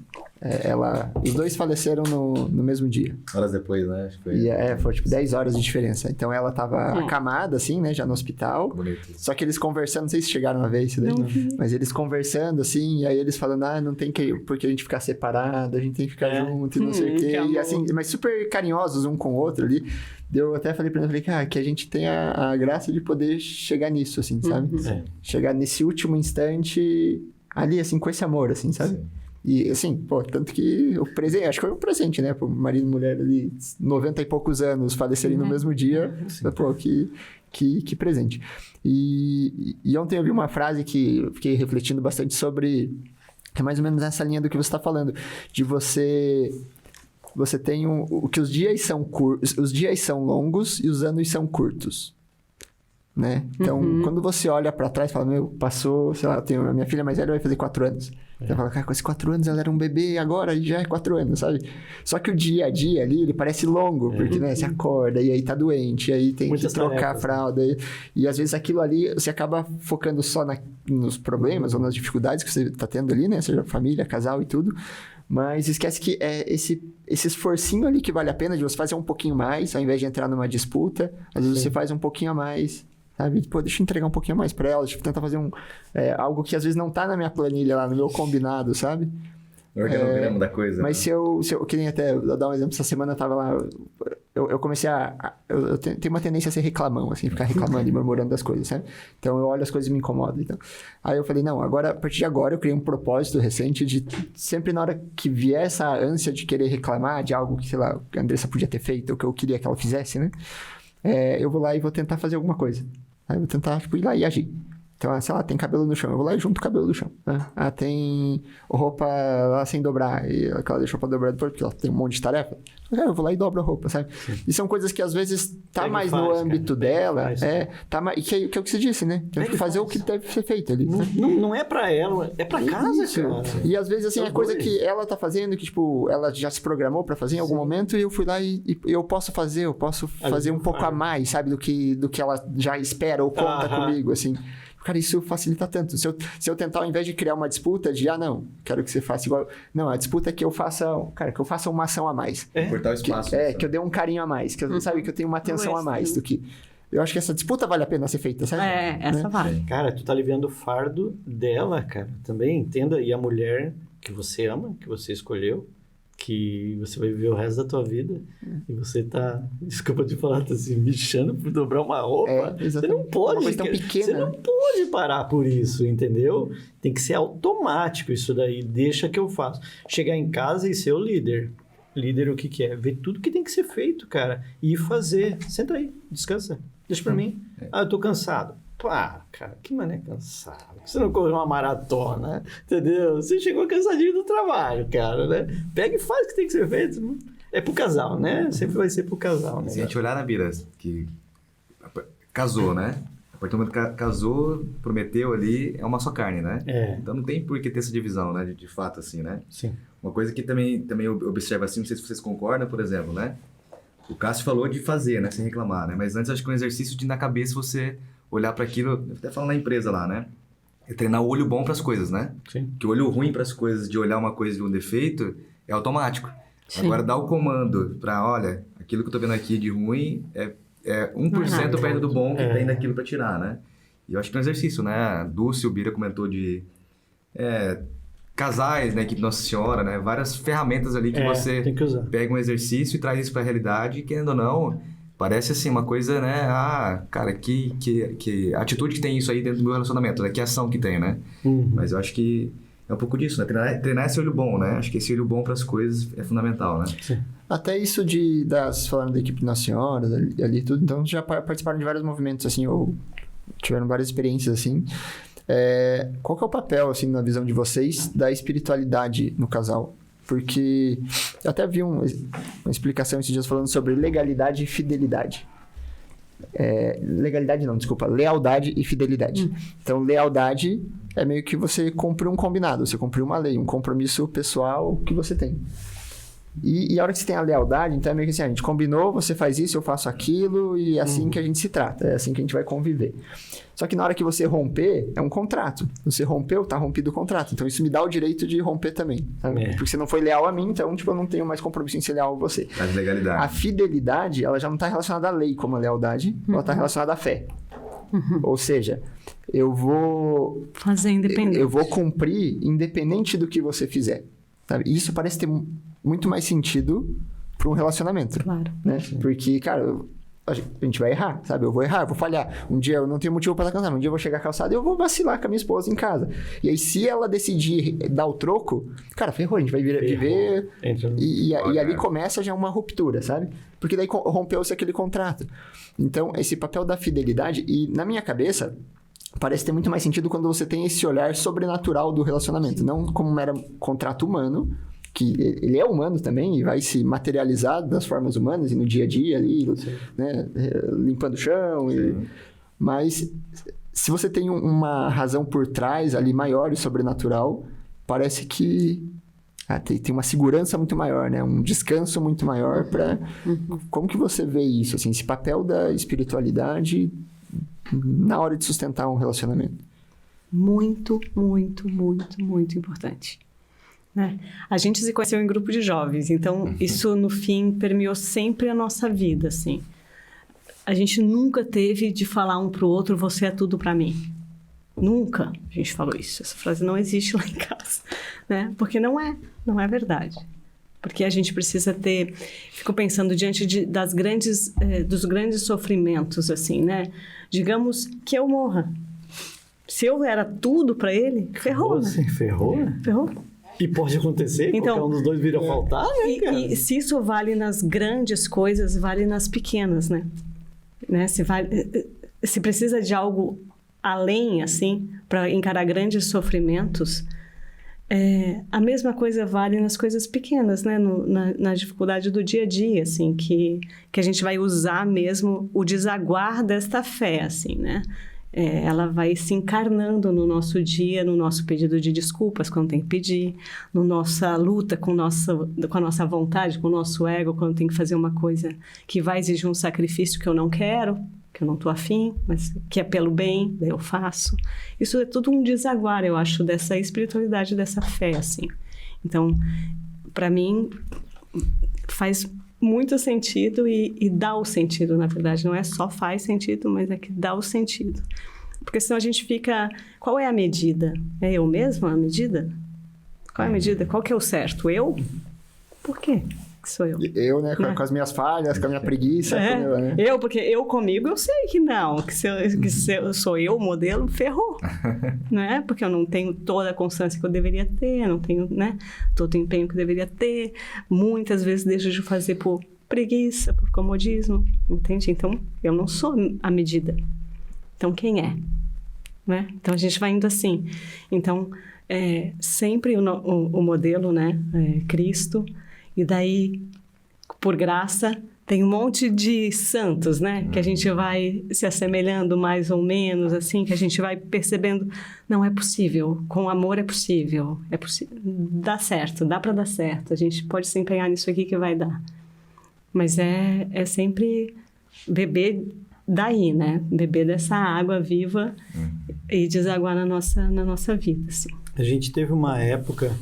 Speaker 1: os dois faleceram no mesmo dia.
Speaker 2: Horas depois, né? Acho que foi...
Speaker 1: E foi tipo 10 horas de diferença. Então ela tava acamada, assim, né, já no hospital.
Speaker 2: Bonito.
Speaker 1: Só que eles conversando, não sei se chegaram a ver isso daí, mas eles conversando, assim, e aí eles falando, não tem que, porque a gente ficar separado, a gente tem que ficar junto e não sei o quê. E assim, mas super carinhosos um com o outro ali. Eu até falei pra ele, que a gente tem a graça de poder chegar nisso, assim, sabe? Chegar nesse último instante ali, assim, com esse amor, assim, sabe? Sim. E, assim, tanto que o presente, acho que foi um presente, né? Pro marido e mulher ali, 90 e poucos anos, falecerem no mesmo dia. Que presente. E ontem eu vi uma frase que eu fiquei refletindo bastante sobre, que é mais ou menos essa linha do que você está falando, de você tem que os dias são longos e os anos são curtos, né? Então, quando você olha pra trás e fala, passou, sei lá, a minha filha mais velha vai fazer 4 anos. Você fala, cara, com esses 4 anos ela era um bebê, agora já é 4 anos, sabe? Só que o dia a dia ali, ele parece longo, porque, né, você acorda e aí tá doente, e aí tem que trocar a fralda. E às vezes aquilo ali, você acaba focando só nos problemas ou nas dificuldades que você tá tendo ali, né? Seja família, casal e tudo. Mas esquece que é esse esforcinho ali que vale a pena de você fazer um pouquinho mais, ao invés de entrar numa disputa. Às vezes você faz um pouquinho a mais, sabe? Deixa eu entregar um pouquinho a mais pra ela, deixa eu tentar fazer algo que às vezes não tá na minha planilha lá, no meu combinado, sabe?
Speaker 2: O organograma da coisa.
Speaker 1: Mas se eu que nem até, vou dar um exemplo, essa semana eu tava lá, eu comecei eu tenho uma tendência a ser reclamão, assim, ficar reclamando e murmurando das coisas, sabe? Então eu olho as coisas e me incomodam, então. Aí eu falei, não, a partir de agora eu criei um propósito recente de sempre na hora que vier essa ânsia de querer reclamar de algo que, sei lá, a Andressa podia ter feito, ou que eu queria que ela fizesse, né? Eu vou lá e vou tentar fazer alguma coisa. Aí eu vou tentar, ir lá e agir. Então, sei lá, tem cabelo no chão, eu vou lá e junto o cabelo do chão. Né? Tem roupa lá sem dobrar, e aquela deixou pra dobrar depois, porque ela tem um monte de tarefa. Eu vou lá e dobro a roupa, sabe? Sim. E são coisas que às vezes tá mais no âmbito dela, tá mais, que é o que você disse, né? Tem que fazer o que deve ser feito ali.
Speaker 3: Não é pra ela, é pra casa, cara.
Speaker 1: E às vezes, assim, é coisa que ela tá fazendo, que, tipo, ela já se programou pra fazer em algum momento, e eu fui lá e eu posso fazer um pouco a mais, sabe? Do que ela já espera ou conta comigo, assim. Cara, isso facilita tanto. Se eu tentar, ao invés de criar uma disputa de, não, quero que você faça igual... Não, a disputa é que eu faça, que eu faça uma ação a mais.
Speaker 2: Cortar o espaço.
Speaker 1: Que eu dê um carinho a mais. Que eu, sabe, que eu tenho uma atenção a mais do que... Eu acho que essa disputa vale a pena ser feita, sabe?
Speaker 4: Essa vale.
Speaker 3: Cara, tu tá aliviando o fardo dela, cara. Também, entenda. E a mulher que você ama, que você escolheu, que você vai viver o resto da tua vida, e você tá, desculpa te falar, tá se bichando por dobrar uma roupa. Você não pode,
Speaker 1: uma coisa tão pequena.
Speaker 3: Você não pode parar por isso, entendeu? Tem que ser automático isso daí, deixa que eu faço. Chegar em casa e ser o líder. Líder o que é? Ver tudo que tem que ser feito, cara, e fazer. Senta aí, descansa, deixa pra mim. Eu tô cansado. Pá, cara, que mané cansado. Você não correu uma maratona, entendeu? Você chegou cansadinho do trabalho, cara, né? Pega e faz o que tem que ser feito. É pro casal, né? Sempre vai ser pro casal, né?
Speaker 2: Se a gente olhar na Bira, que casou, né? A partir do momento que casou, prometeu ali, é uma só carne, né? Então não tem por que ter essa divisão, né? De fato, assim, né?
Speaker 3: Sim.
Speaker 2: Uma coisa que também eu observo assim, não sei se vocês concordam, por exemplo, né? O Cássio falou de fazer, né? Sem reclamar, né? Mas antes acho que é um exercício de na cabeça você olhar para aquilo, até falando na empresa lá, né? É treinar o olho bom para as coisas, né?
Speaker 3: Sim.
Speaker 2: Que o olho ruim para as coisas, de olhar uma coisa de um defeito, é automático.
Speaker 4: Sim.
Speaker 2: Agora, dar o comando para, olha, aquilo que eu tô vendo aqui de ruim é 1% perto do bom que tem daquilo para tirar, né? E eu acho que é um exercício, né? A Dulce, o Bira comentou de casais, né? Equipe Nossa Senhora, né? Várias ferramentas ali que você
Speaker 3: tem que usar.
Speaker 2: Pega um exercício e traz isso para a realidade, e querendo ou não, parece assim uma coisa, né? Cara, que atitude que tem isso aí dentro do meu relacionamento, né? Que ação que tem, né? Mas eu acho que é um pouco disso, né? Treinar esse olho bom, né? Acho que esse olho bom para as coisas é fundamental, né?
Speaker 3: Sim.
Speaker 1: Até isso falando da equipe Nossa Senhora, ali tudo, então já participaram de vários movimentos, assim, ou tiveram várias experiências, assim. Qual que é o papel, assim, na visão de vocês, da espiritualidade no casal? Porque eu até vi uma explicação esses dias falando sobre legalidade e fidelidade. Legalidade não, desculpa, lealdade e fidelidade. Então, lealdade é meio que você cumpre um combinado, você cumpre uma lei, um compromisso pessoal que você tem. E a hora que você tem a lealdade, então é meio que assim, a gente combinou, você faz isso, eu faço aquilo, e é assim que a gente se trata, é assim que a gente vai conviver. Só que na hora que você romper, é um contrato. Você rompeu, tá rompido o contrato. Então isso me dá o direito de romper também. Sabe? Porque você não foi leal a mim, então tipo, eu não tenho mais compromisso em ser leal a você.
Speaker 2: A legalidade.
Speaker 1: A fidelidade, ela já não tá relacionada à lei como a lealdade, ela tá relacionada à fé. Ou seja, eu vou...
Speaker 4: fazer independente.
Speaker 1: Eu vou cumprir independente do que você fizer. Sabe? E isso parece ter muito mais sentido para um relacionamento.
Speaker 4: Claro.
Speaker 1: Né? Porque, cara, a gente vai errar, sabe? Eu vou errar, eu vou falhar. Um dia eu não tenho motivo para estar cansado. Um dia eu vou chegar cansado e eu vou vacilar com a minha esposa em casa. E aí, se ela decidir dar o troco, cara, ferrou, a gente vai viver... E ali começa já uma ruptura, sabe? Porque daí rompeu-se aquele contrato. Então, esse papel da fidelidade, e na minha cabeça... parece ter muito mais sentido quando você tem esse olhar sobrenatural do relacionamento. Não como um mero contrato humano, que ele é humano também e vai se materializar das formas humanas e no dia a dia ali, né, limpando o chão. Mas se você tem uma razão por trás ali maior e sobrenatural, parece que tem uma segurança muito maior, né? Um descanso muito maior para... Como que você vê isso? Assim, esse papel da espiritualidade... na hora de sustentar um relacionamento.
Speaker 4: Muito, muito, muito, muito importante. Né? A gente se conheceu em grupo de jovens, então isso, no fim, permeou sempre a nossa vida, assim. A gente nunca teve de falar um pro outro, você é tudo para mim. Nunca a gente falou isso. Essa frase não existe lá em casa, né? Porque não é verdade. Porque a gente precisa ter... Fico pensando diante dos grandes sofrimentos, assim, né? Digamos que eu morra. Se eu era tudo para ele, ferrou, né?
Speaker 3: Ferrou?
Speaker 4: Ferrou.
Speaker 3: E pode acontecer,
Speaker 4: então,
Speaker 3: qualquer um dos dois vir a faltar, né, cara?
Speaker 4: E se isso vale nas grandes coisas, vale nas pequenas, né? Se precisa de algo além, assim, para encarar grandes sofrimentos, a mesma coisa vale nas coisas pequenas, né? Na dificuldade do dia a dia, assim, que a gente vai usar mesmo o desaguar desta fé, assim, né? Ela vai se encarnando no nosso dia, no nosso pedido de desculpas, quando tem que pedir, na nossa luta com a nossa vontade, com o nosso ego, quando tem que fazer uma coisa que vai exigir um sacrifício que eu não quero, que eu não estou afim, mas que é pelo bem, daí eu faço. Isso é tudo um desaguar, eu acho, dessa espiritualidade, dessa fé, assim. Então, para mim, faz muito sentido e dá o sentido, na verdade. Não é só faz sentido, mas é que dá o sentido. Porque senão a gente fica... Qual é a medida? É eu mesma a medida? Qual é a medida? Qual que é o certo? Eu? Por quê que sou eu?
Speaker 1: Eu, né? Com as minhas falhas, com a minha preguiça. Né?
Speaker 4: Porque eu comigo eu sei que não. Que se eu sou eu o modelo, ferrou. Né? Porque eu não tenho toda a constância que eu deveria ter, não tenho, né, todo o empenho que eu deveria ter. Muitas vezes deixo de fazer por preguiça, por comodismo. Entende? Então, eu não sou a medida. Então, quem é? Né? Então, a gente vai indo assim. Então, sempre o modelo, né? Cristo. E daí, por graça, tem um monte de santos, né? Que a gente vai se assemelhando mais ou menos, assim, que a gente vai percebendo, não é possível, com amor é possível, dá certo, dá para dar certo, a gente pode se empenhar nisso aqui que vai dar. Mas é sempre beber daí, né? Beber dessa água viva e desaguar na nossa vida, assim.
Speaker 3: A gente teve uma época...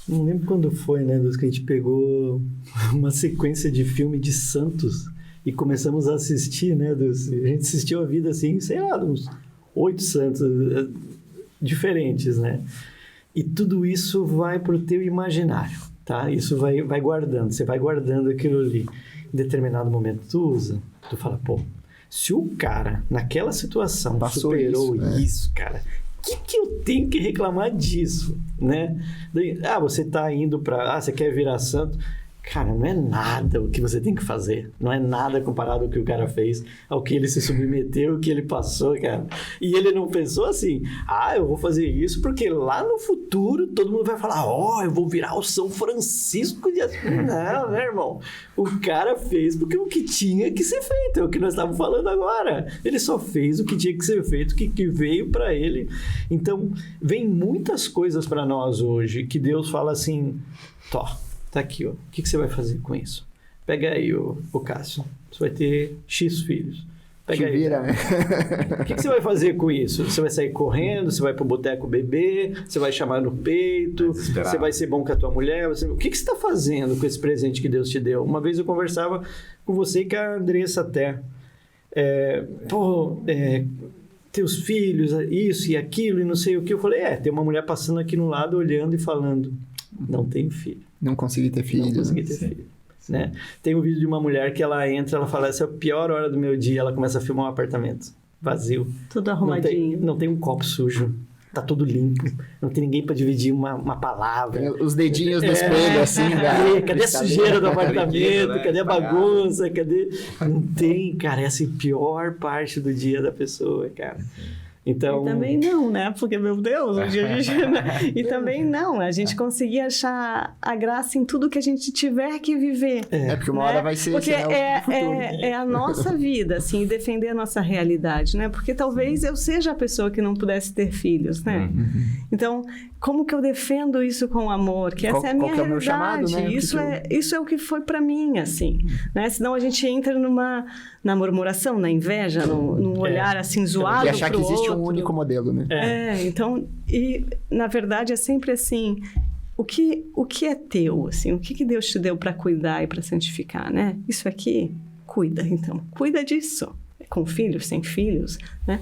Speaker 3: Não lembro quando foi, né? Que a gente pegou uma sequência de filme de santos e começamos a assistir, né? A gente assistiu a vida, assim, sei lá, uns 8 santos diferentes, né? E tudo isso vai pro teu imaginário, tá? Isso vai guardando, você vai guardando aquilo ali. Em determinado momento tu usa, tu fala, pô, se o cara, naquela situação,
Speaker 1: passou
Speaker 3: superou
Speaker 1: isso,
Speaker 3: cara... O que eu tenho que reclamar disso, né? Você tá indo para... você quer virar santo? Cara, não é nada o que você tem que fazer. Não é nada comparado ao que o cara fez, ao que ele se submeteu, o que ele passou, cara. E ele não pensou assim, eu vou fazer isso porque lá no futuro todo mundo vai falar, eu vou virar o São Francisco de Assis. Não, né, irmão? O cara fez porque o que tinha que ser feito, é o que nós estávamos falando agora. Ele só fez o que tinha que ser feito, que veio para ele. Então, vem muitas coisas para nós hoje que Deus fala assim, tá aqui, ó. O que você vai fazer com isso? Pega aí, o Cássio. Você vai ter X filhos. Pega aí.
Speaker 1: Vira, né?
Speaker 3: O que você vai fazer com isso? Você vai sair correndo? Você vai pro boteco beber? Você vai chamar no peito? Você vai ser bom com a tua mulher? O que você está fazendo com esse presente que Deus te deu? Uma vez eu conversava com você e com a Andressa até. Teus filhos, isso e aquilo e não sei o que. Eu falei, tem uma mulher passando aqui no lado, olhando e falando, não tenho filho.
Speaker 1: Não consegui ter filho.
Speaker 3: Não consegui ter filho. Né? Tem um vídeo de uma mulher que ela entra, ela fala, essa é a pior hora do meu dia, ela começa a filmar um apartamento vazio.
Speaker 4: Tudo arrumadinho.
Speaker 3: Não tem um copo sujo. Tá tudo limpo. Não tem ninguém para dividir uma palavra.
Speaker 1: Tem os dedinhos no espelho, assim.
Speaker 3: Cadê a sujeira do apartamento? Cadê a bagunça? Não tem, cara. Essa é a pior parte do dia da pessoa, cara. Então...
Speaker 4: E também não, né? Porque, meu Deus, um dia a gente... E também não, a gente conseguir achar a graça em tudo que a gente tiver que viver.
Speaker 1: Porque uma hora vai ser...
Speaker 4: Porque é a nossa vida, assim, defender a nossa realidade, né? Porque talvez eu seja a pessoa que não pudesse ter filhos, né? Então, como que eu defendo isso com amor? Que essa é a minha realidade. É o meu chamado, né? Isso é o que foi pra mim, assim. Né? Senão a gente entra na murmuração, na inveja, num olhar, assim, zoado pro outro.
Speaker 1: E achar que existe um único modelo, né?
Speaker 4: Então... E, na verdade, é sempre assim... O que é teu, assim? O que Deus te deu para cuidar e para santificar, né? Isso aqui, cuida, então. Cuida disso. Com filhos, sem filhos, né?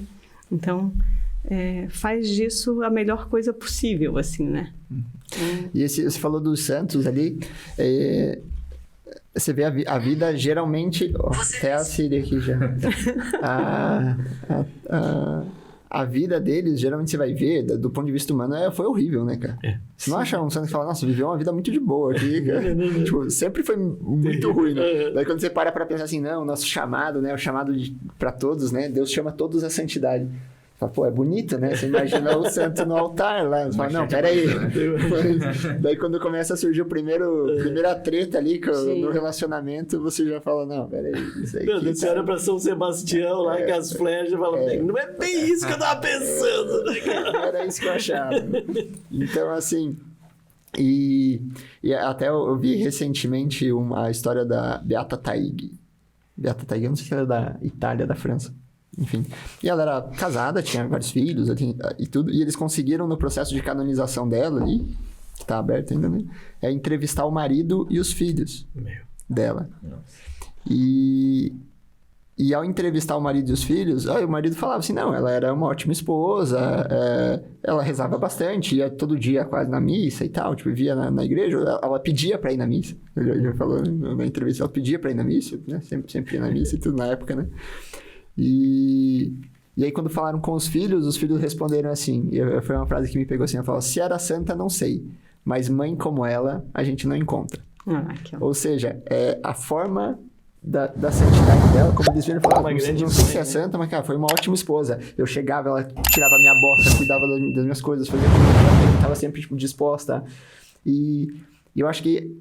Speaker 4: Então, faz disso a melhor coisa possível, assim, né?
Speaker 1: E você falou dos santos ali... Você vê a vida geralmente... até a Síria aqui já. A vida deles, geralmente você vai ver, do ponto de vista humano, foi horrível, né, cara? Você não acha um santo que fala, nossa, viveu uma vida muito de boa aqui, cara. Tipo, sempre foi muito ruim, né? Daí quando você para pra pensar assim, não, o nosso chamado, né, o chamado pra todos, né, Deus chama todos à santidade. Fala, pô, é bonito, né? Você imagina o santo no altar lá. Você fala, não, peraí. Daí quando começa a surgir primeira treta ali no relacionamento, você já fala, não, peraí. Isso aí
Speaker 3: Você olha pra São Sebastião lá com as flechas e fala, não é bem isso que eu tava pensando, né, cara?
Speaker 1: Era isso que eu achava. Então, assim... E até eu vi recentemente a história da Beata Taig. Beata Taig, eu não sei se ela é da Itália, da França. Enfim. E ela era casada, tinha vários filhos e tudo. E eles conseguiram, no processo de canonização dela ali, que tá aberto ainda, né? Entrevistar o marido e os filhos dela.
Speaker 2: Nossa.
Speaker 1: E ao entrevistar o marido e os filhos, o marido falava assim, não, ela era uma ótima esposa, ela rezava bastante, ia todo dia quase na missa e tal, tipo, via na igreja, ela pedia pra ir na missa. Ele já falou na entrevista, ela pedia pra ir na missa, né? Sempre ia na missa e tudo na época, né? E aí quando falaram com os filhos responderam assim, e foi uma frase que me pegou assim, ela falou, se era santa, não sei, mas mãe como ela, a gente não encontra. Ou seja, a forma da santidade dela, como eles viram, falavam, não sei se é santa, mas cara, foi uma ótima esposa. Eu chegava, ela tirava a minha bota, cuidava das minhas coisas, fazia tudo, estava sempre tipo, disposta. E eu acho que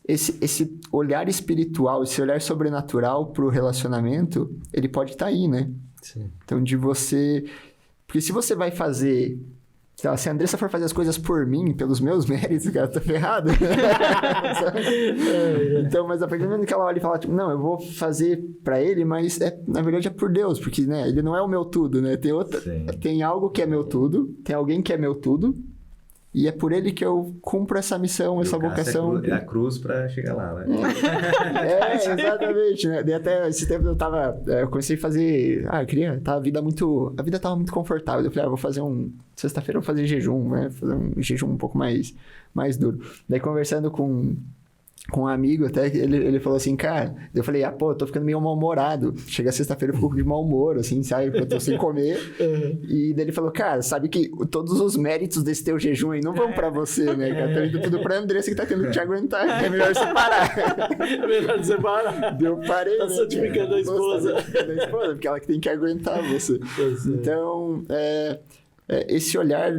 Speaker 1: esse olhar espiritual, esse olhar sobrenatural pro relacionamento, ele pode estar aí, né?
Speaker 3: Sim.
Speaker 1: Então, de você... Porque se você vai fazer... Sei lá, se a Andressa for fazer as coisas por mim, pelos meus méritos, cara, eu tô ferrado. Então, mas a partir do momento que ela olha e fala, tipo, não, eu vou fazer pra ele, mas na verdade é por Deus, porque, né, ele não é o meu tudo, né? Tem algo que é meu tudo, tem alguém que é meu tudo, e é por ele que eu cumpro essa missão, essa vocação.
Speaker 2: É a cruz pra chegar lá, né?
Speaker 1: Exatamente, né? E até esse tempo eu comecei a fazer... a vida tava muito confortável. Eu falei, vou fazer sexta-feira eu vou fazer jejum, né? Fazer um jejum um pouco mais duro. Daí conversando com um amigo, até ele falou assim, cara... Eu falei, eu tô ficando meio mal-humorado. Chega sexta-feira eu fico de mau humor, assim, sabe? Porque eu tô sem comer. E daí ele falou, cara, sabe que todos os méritos desse teu jejum aí não vão pra você, né, cara? Tá indo tudo pra Andressa que tá tendo que te aguentar. É melhor separar.
Speaker 3: É melhor separar.
Speaker 1: Eu parei,
Speaker 3: tá santificando a esposa.
Speaker 1: Porque ela que tem que aguentar você. Então, esse olhar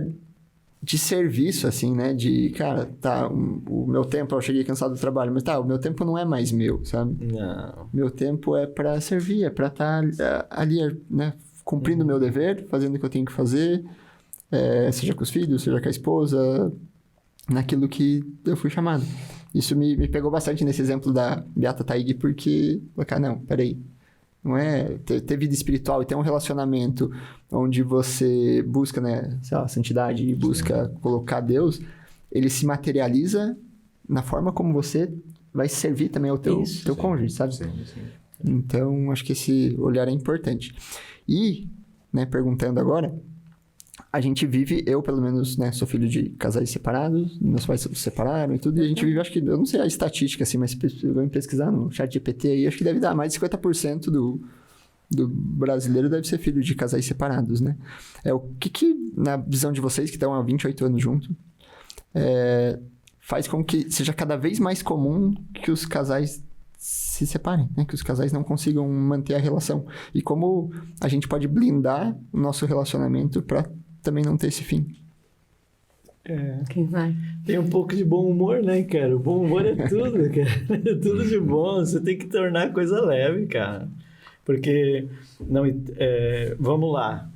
Speaker 1: de serviço, assim, né? De, cara, o meu tempo, eu cheguei cansado do trabalho, mas o meu tempo não é mais meu, sabe?
Speaker 3: Não.
Speaker 1: Meu tempo é pra servir, é pra estar ali, né? Cumprindo o meu dever, fazendo o que eu tenho que fazer, seja com os filhos, seja com a esposa, naquilo que eu fui chamado. Isso me pegou bastante nesse exemplo da Beata Taig, porque, cara, não, peraí. Não é ter vida espiritual e ter um relacionamento onde você busca, né, sei lá, santidade e busca colocar Deus, ele se materializa na forma como você vai servir também ao teu cônjuge, sabe?
Speaker 2: Sim.
Speaker 1: Então, acho que esse olhar é importante. E, né, perguntando agora, a gente vive, eu pelo menos, né, sou filho de casais separados, meus pais se separaram e tudo, e a gente vive, acho que, eu não sei a estatística, assim, mas vamos pesquisar no ChatGPT aí, acho que deve dar mais de 50% do brasileiro deve ser filho de casais separados, né? O que, na visão de vocês, que estão há 28 anos juntos, faz com que seja cada vez mais comum que os casais se separem, né? Que os casais não consigam manter a relação. E como a gente pode blindar o nosso relacionamento para também não ter esse fim.
Speaker 4: Quem vai?
Speaker 3: Tem um pouco de bom humor, né, cara? O bom humor é tudo, cara. É tudo de bom. Você tem que tornar a coisa leve, cara. Porque, vamos lá.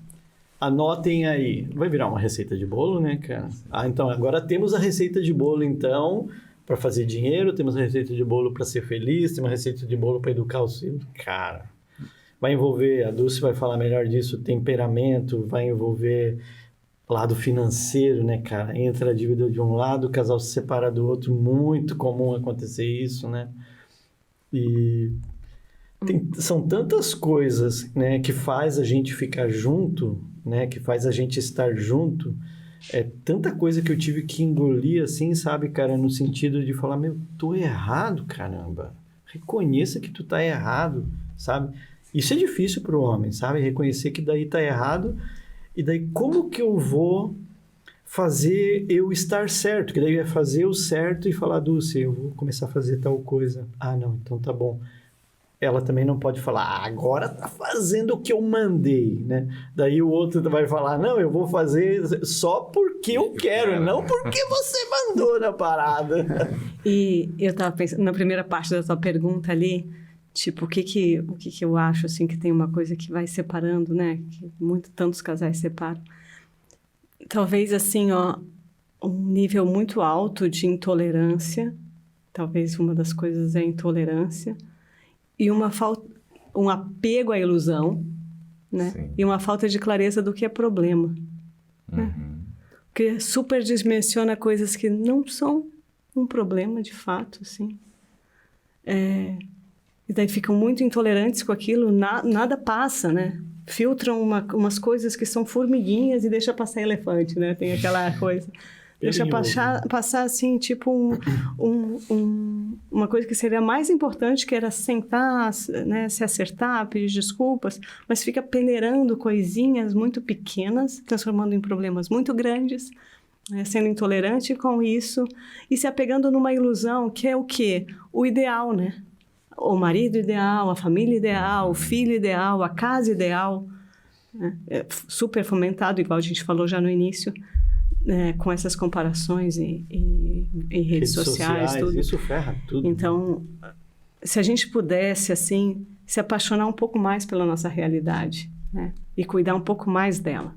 Speaker 3: Anotem aí. Vai virar uma receita de bolo, né, cara? Então, agora temos a receita de bolo, então, para fazer dinheiro, temos a receita de bolo para ser feliz, temos a receita de bolo para educar os filhos. Cara, vai envolver, a Dulce vai falar melhor disso, temperamento, vai envolver lado financeiro, né, cara? Entra a dívida de um lado, o casal se separa do outro, muito comum acontecer isso, né? E são tantas coisas, né, que faz a gente ficar junto, né, que faz a gente estar junto, tanta coisa que eu tive que engolir, assim, sabe, cara, no sentido de falar, tô errado, caramba, reconheça que tu tá errado, sabe? Isso é difícil pro homem, sabe? Reconhecer que daí tá errado, e daí como que eu vou fazer eu estar certo? Que daí é fazer o certo e falar, Dulce, eu vou começar a fazer tal coisa. Não, então tá bom. ela também não pode falar, agora tá fazendo o que eu mandei, né? Daí o outro vai falar, não, eu vou fazer só porque eu quero, não porque você mandou na parada.
Speaker 4: E eu estava pensando, na primeira parte da tua pergunta ali, tipo, o que eu acho, assim, que tem uma coisa que vai separando, né? Que tantos casais separam. Talvez, assim, ó, um nível muito alto de intolerância. Talvez uma das coisas é a intolerância. E um apego à ilusão, né?
Speaker 2: Sim.
Speaker 4: E uma falta de clareza do que é problema. Né? Porque superdimensiona coisas que não são um problema, de fato, assim. E daí ficam muito intolerantes com aquilo, nada passa, né? Filtram umas coisas que são formiguinhas e deixa passar elefante, né? Tem aquela coisa... Deixa passar assim, tipo, uma coisa que seria mais importante, que era sentar, né, se acertar, pedir desculpas, mas fica peneirando coisinhas muito pequenas, transformando em problemas muito grandes, né, sendo intolerante com isso e se apegando numa ilusão que é o quê? O ideal, né? O marido ideal, a família ideal, o filho ideal, a casa ideal, né? É super fomentado, igual a gente falou já no início, com essas comparações e redes sociais, tudo.
Speaker 3: Isso ferra tudo.
Speaker 4: Então, se a gente pudesse, assim, se apaixonar um pouco mais pela nossa realidade, né? E cuidar um pouco mais dela,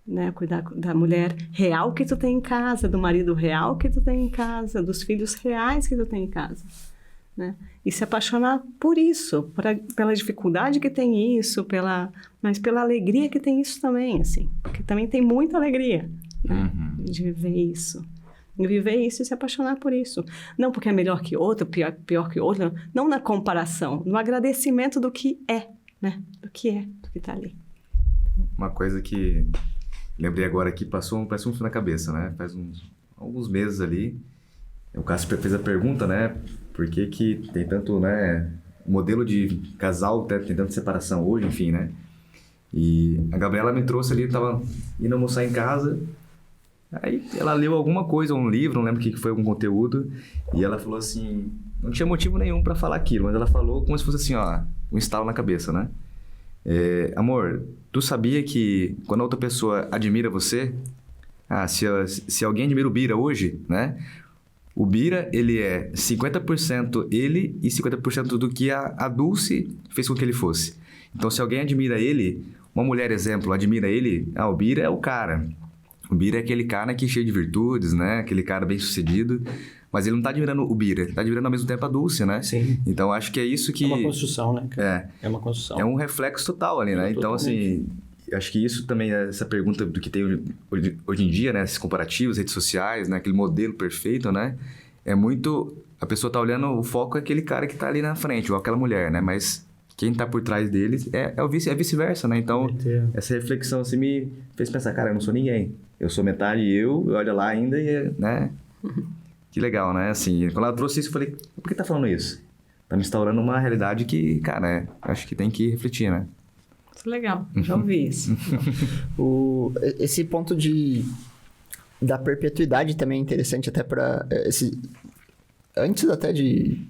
Speaker 4: né? Cuidar da mulher real que tu tem em casa, do marido real que tu tem em casa, dos filhos reais que tu tem em casa, né? E se apaixonar por isso, pela dificuldade que tem isso, mas pela alegria que tem isso também, assim. Porque também tem muita alegria, né? De viver isso. E viver isso e se apaixonar por isso. Não porque é melhor que outro, pior que outro. Não na comparação, no agradecimento do que é, né? Do que tá ali.
Speaker 2: Uma coisa que lembrei agora aqui, parece um fio na cabeça, né? Faz alguns meses ali, o Cássio fez a pergunta, né? Por que tem tanto, né? Modelo de casal, tem tanta separação hoje, enfim, né? E a Gabriela me trouxe ali, tava indo almoçar em casa. Aí ela leu alguma coisa, um livro, não lembro o que foi, algum conteúdo, e ela falou assim, não tinha motivo nenhum pra falar aquilo, mas ela falou como se fosse assim, ó, um estalo na cabeça, né? Amor, tu sabia que quando a outra pessoa admira você, se alguém admira o Bira hoje, né? O Bira, ele é 50% ele e 50% do que a Dulce fez com que ele fosse. Então, se alguém admira ele, uma mulher, exemplo, admira ele, o Bira é o cara. O Bira é aquele cara que é cheio de virtudes, né? Aquele cara bem sucedido. Mas ele não tá admirando o Bira, tá admirando ao mesmo tempo a Dulce, né?
Speaker 3: Sim.
Speaker 2: Então, acho que é isso que...
Speaker 3: É uma construção, né? É uma construção.
Speaker 2: É um reflexo total ali, né? Então, assim, acho que isso também, essa pergunta do que tem hoje em dia, né? Esses comparativos, redes sociais, né? Aquele modelo perfeito, né? É muito... A pessoa tá olhando, o foco é aquele cara que tá ali na frente, ou aquela mulher, né? Mas... quem tá por trás deles é vice-versa, né? Então, essa reflexão assim me fez pensar, cara, eu não sou ninguém. Eu sou metade eu olha lá ainda e, né? Que legal, né? Assim, quando ela trouxe isso, eu falei, por que tá falando isso? Tá me instaurando uma realidade que, cara, acho que tem que refletir, né?
Speaker 4: Isso é legal, já ouvi isso.
Speaker 1: Esse ponto da perpetuidade também é interessante até para antes até de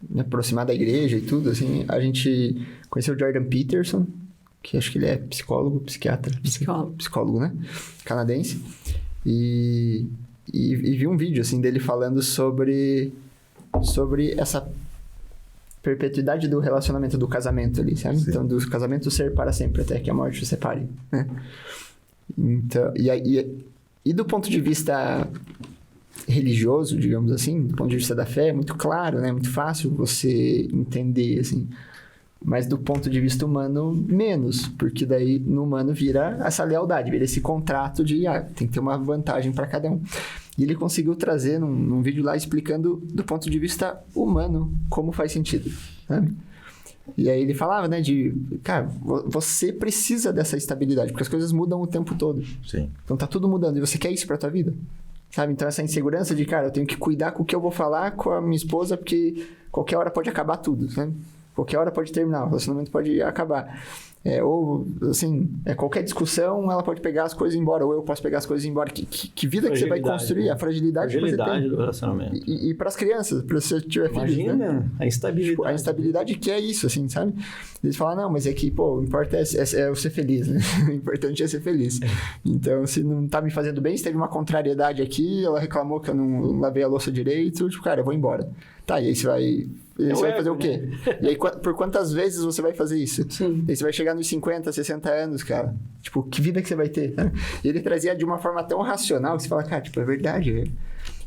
Speaker 1: me aproximar da igreja e tudo, assim, a gente conheceu o Jordan Peterson, que acho que ele é psicólogo, psiquiatra. Psicólogo, né? Canadense. E vi um vídeo, assim, dele falando sobre essa perpetuidade do relacionamento, do casamento ali, sabe? Sim. Então, do casamento ser para sempre, até que a morte os separe, né? Então, e do ponto de vista religioso, digamos assim, do ponto de vista da fé, é muito claro, né? Muito fácil você entender, assim. Mas do ponto de vista humano, menos. Porque daí, no humano, vira essa lealdade, vira esse contrato de, tem que ter uma vantagem para cada um. E ele conseguiu trazer num vídeo lá explicando do ponto de vista humano como faz sentido, sabe? E aí ele falava, né, cara, você precisa dessa estabilidade, porque as coisas mudam o tempo todo.
Speaker 2: Sim.
Speaker 1: Então tá tudo mudando, e você quer isso pra tua vida? Sabe? Então essa insegurança de, cara, eu tenho que cuidar com o que eu vou falar com a minha esposa, porque qualquer hora pode acabar tudo, sabe? Qualquer hora pode terminar, o relacionamento pode acabar. Ou, assim, qualquer discussão, ela pode pegar as coisas e ir embora, ou eu posso pegar as coisas e ir embora. Que vida que você vai construir? A fragilidade que você tem.
Speaker 3: Do relacionamento.
Speaker 1: E para as crianças, para você tiver filhos, né?
Speaker 3: Imagina, a instabilidade.
Speaker 1: Tipo, a instabilidade que é isso, assim, sabe? Eles falam, não, mas é que, o importante é eu ser feliz, né? O importante é ser feliz. Então, se não tá me fazendo bem, se teve uma contrariedade aqui, ela reclamou que eu não lavei a louça direito, tipo, cara, eu vou embora. Tá, e aí você vai fazer o quê? Né? E aí, por quantas vezes você vai fazer isso?
Speaker 4: Sim.
Speaker 1: E aí você vai chegar nos 50, 60 anos, cara. Tipo, que vida que você vai ter? Né? E ele trazia de uma forma tão racional que você fala, cara, tipo, é verdade, velho.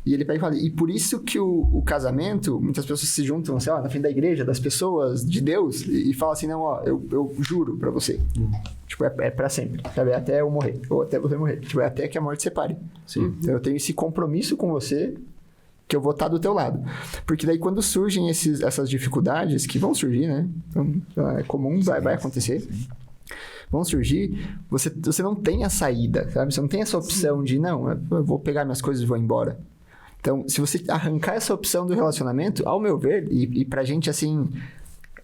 Speaker 1: E ele pega e fala, e por isso que o casamento, muitas pessoas se juntam, sei lá, na frente da igreja, das pessoas, de Deus, e falam assim, não, ó, eu juro pra você. Tipo, é pra sempre, sabe? É até eu morrer, ou até você morrer. Tipo, é até que a morte separe.
Speaker 3: Sim.
Speaker 1: Então, eu tenho esse compromisso com você, que eu vou estar do teu lado. Porque daí, quando surgem essas dificuldades, que vão surgir, né? Então, é comum, vai acontecer. Vão surgir, você não tem a saída, sabe? Você não tem essa opção de, não, eu vou pegar minhas coisas e vou embora. Então, se você arrancar essa opção do relacionamento, ao meu ver, e pra gente, assim,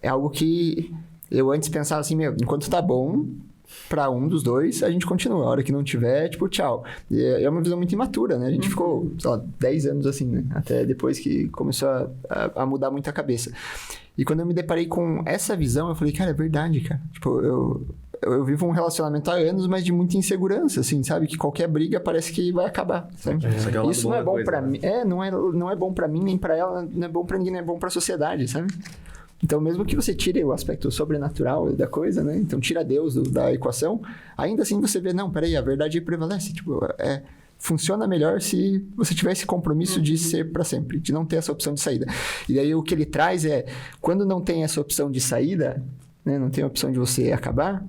Speaker 1: é algo que eu antes pensava assim, enquanto tá bom pra um dos dois, a gente continua. A hora que não tiver, tipo, tchau. E é uma visão muito imatura, né? A gente ficou, sei lá, 10 anos assim, né? Até depois que começou a mudar muito a cabeça. E quando eu me deparei com essa visão, eu falei, cara, é verdade, cara. Tipo, eu vivo um relacionamento há anos, mas de muita insegurança, assim, sabe? Que qualquer briga parece que vai acabar, sabe? Isso não é bom pra mim. Não é bom pra mim, nem pra ela, não é bom pra ninguém, não é bom pra sociedade, sabe? Então, mesmo que você tire o aspecto sobrenatural da coisa, né? Então, tira Deus da equação, ainda assim você vê, não, peraí, a verdade prevalece. Tipo, funciona melhor se você tiver esse compromisso de ser pra sempre, de não ter essa opção de saída. E daí, o que ele traz quando não tem essa opção de saída, né? Não tem a opção de você acabar,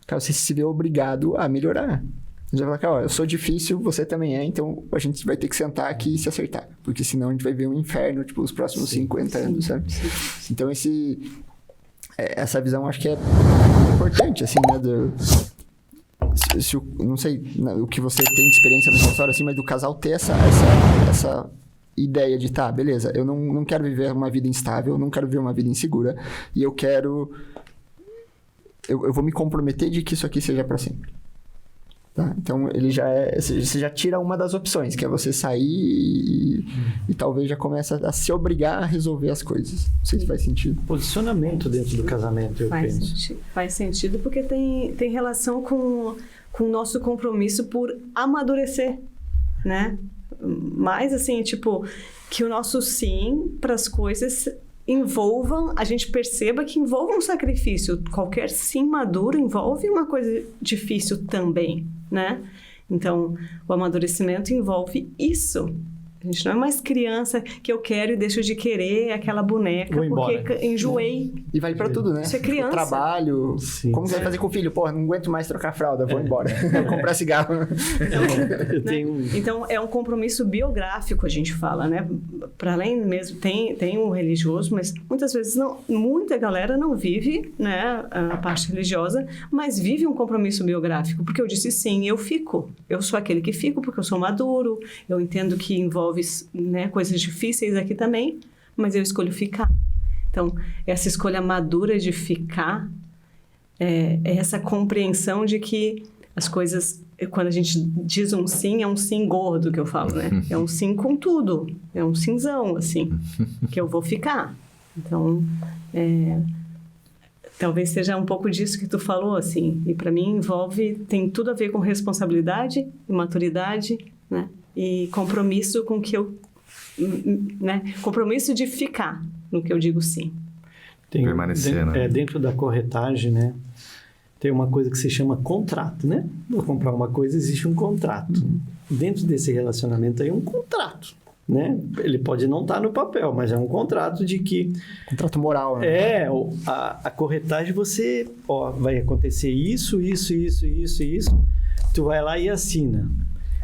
Speaker 1: cara, você se vê obrigado a melhorar. Você vai falar, cara, eu sou difícil, você também é, então a gente vai ter que sentar aqui e se acertar. Porque senão a gente vai ver um inferno, tipo, os próximos 50 anos, sabe? Então, essa visão acho que é importante, assim, né? Não sei o que você tem de experiência nessa história, assim, mas do casal ter essa ideia de, tá, beleza, eu não quero viver uma vida instável, não quero viver uma vida insegura, e eu quero... Eu vou me comprometer de que isso aqui seja para sempre. Tá? Então, ele você já tira uma das opções, que é você sair e talvez já começa a se obrigar a resolver as coisas. Não sei se faz sentido.
Speaker 3: Posicionamento dentro do casamento, eu penso.
Speaker 4: Faz sentido porque tem relação com o nosso compromisso por amadurecer, né? Mas, assim, tipo, que o nosso sim para as coisas... a gente perceba que envolve um sacrifício. Qualquer sim maduro envolve uma coisa difícil também, né? Então, o amadurecimento envolve isso. A gente não é mais criança que eu quero e deixo de querer aquela boneca porque enjoei.
Speaker 1: E vale pra tudo, né?
Speaker 4: Você é criança.
Speaker 1: Trabalho. Sim. Como você vai fazer com o filho? Porra, não aguento mais trocar fralda, vou embora. Vou comprar cigarro.
Speaker 4: Então, é um compromisso biográfico, a gente fala, né? Para além mesmo, tem o religioso, mas muitas vezes muita galera não vive, né, a parte religiosa, mas vive um compromisso biográfico, porque eu disse sim, eu fico. Eu sou aquele que fico porque eu sou maduro, eu entendo que envolve, né, coisas difíceis aqui também, mas eu escolho ficar. Então, essa escolha madura de ficar é essa compreensão de que as coisas, quando a gente diz um sim, é um sim gordo que eu falo, né? É um sim com tudo, é um simzão, assim, que eu vou ficar. Então, talvez seja um pouco disso que tu falou, assim, e para mim tem tudo a ver com responsabilidade e maturidade, né? E compromisso com que eu, né? Compromisso de ficar no que eu digo sim.
Speaker 2: Permanecer, né?
Speaker 3: Dentro da corretagem, né? Tem uma coisa que se chama contrato, né? Vou comprar uma coisa, existe um contrato. Dentro desse relacionamento aí, um contrato, né? Ele pode não estar no papel, mas é um contrato de que...
Speaker 1: Contrato moral, né?
Speaker 3: A corretagem você... vai acontecer isso. Tu vai lá e assina.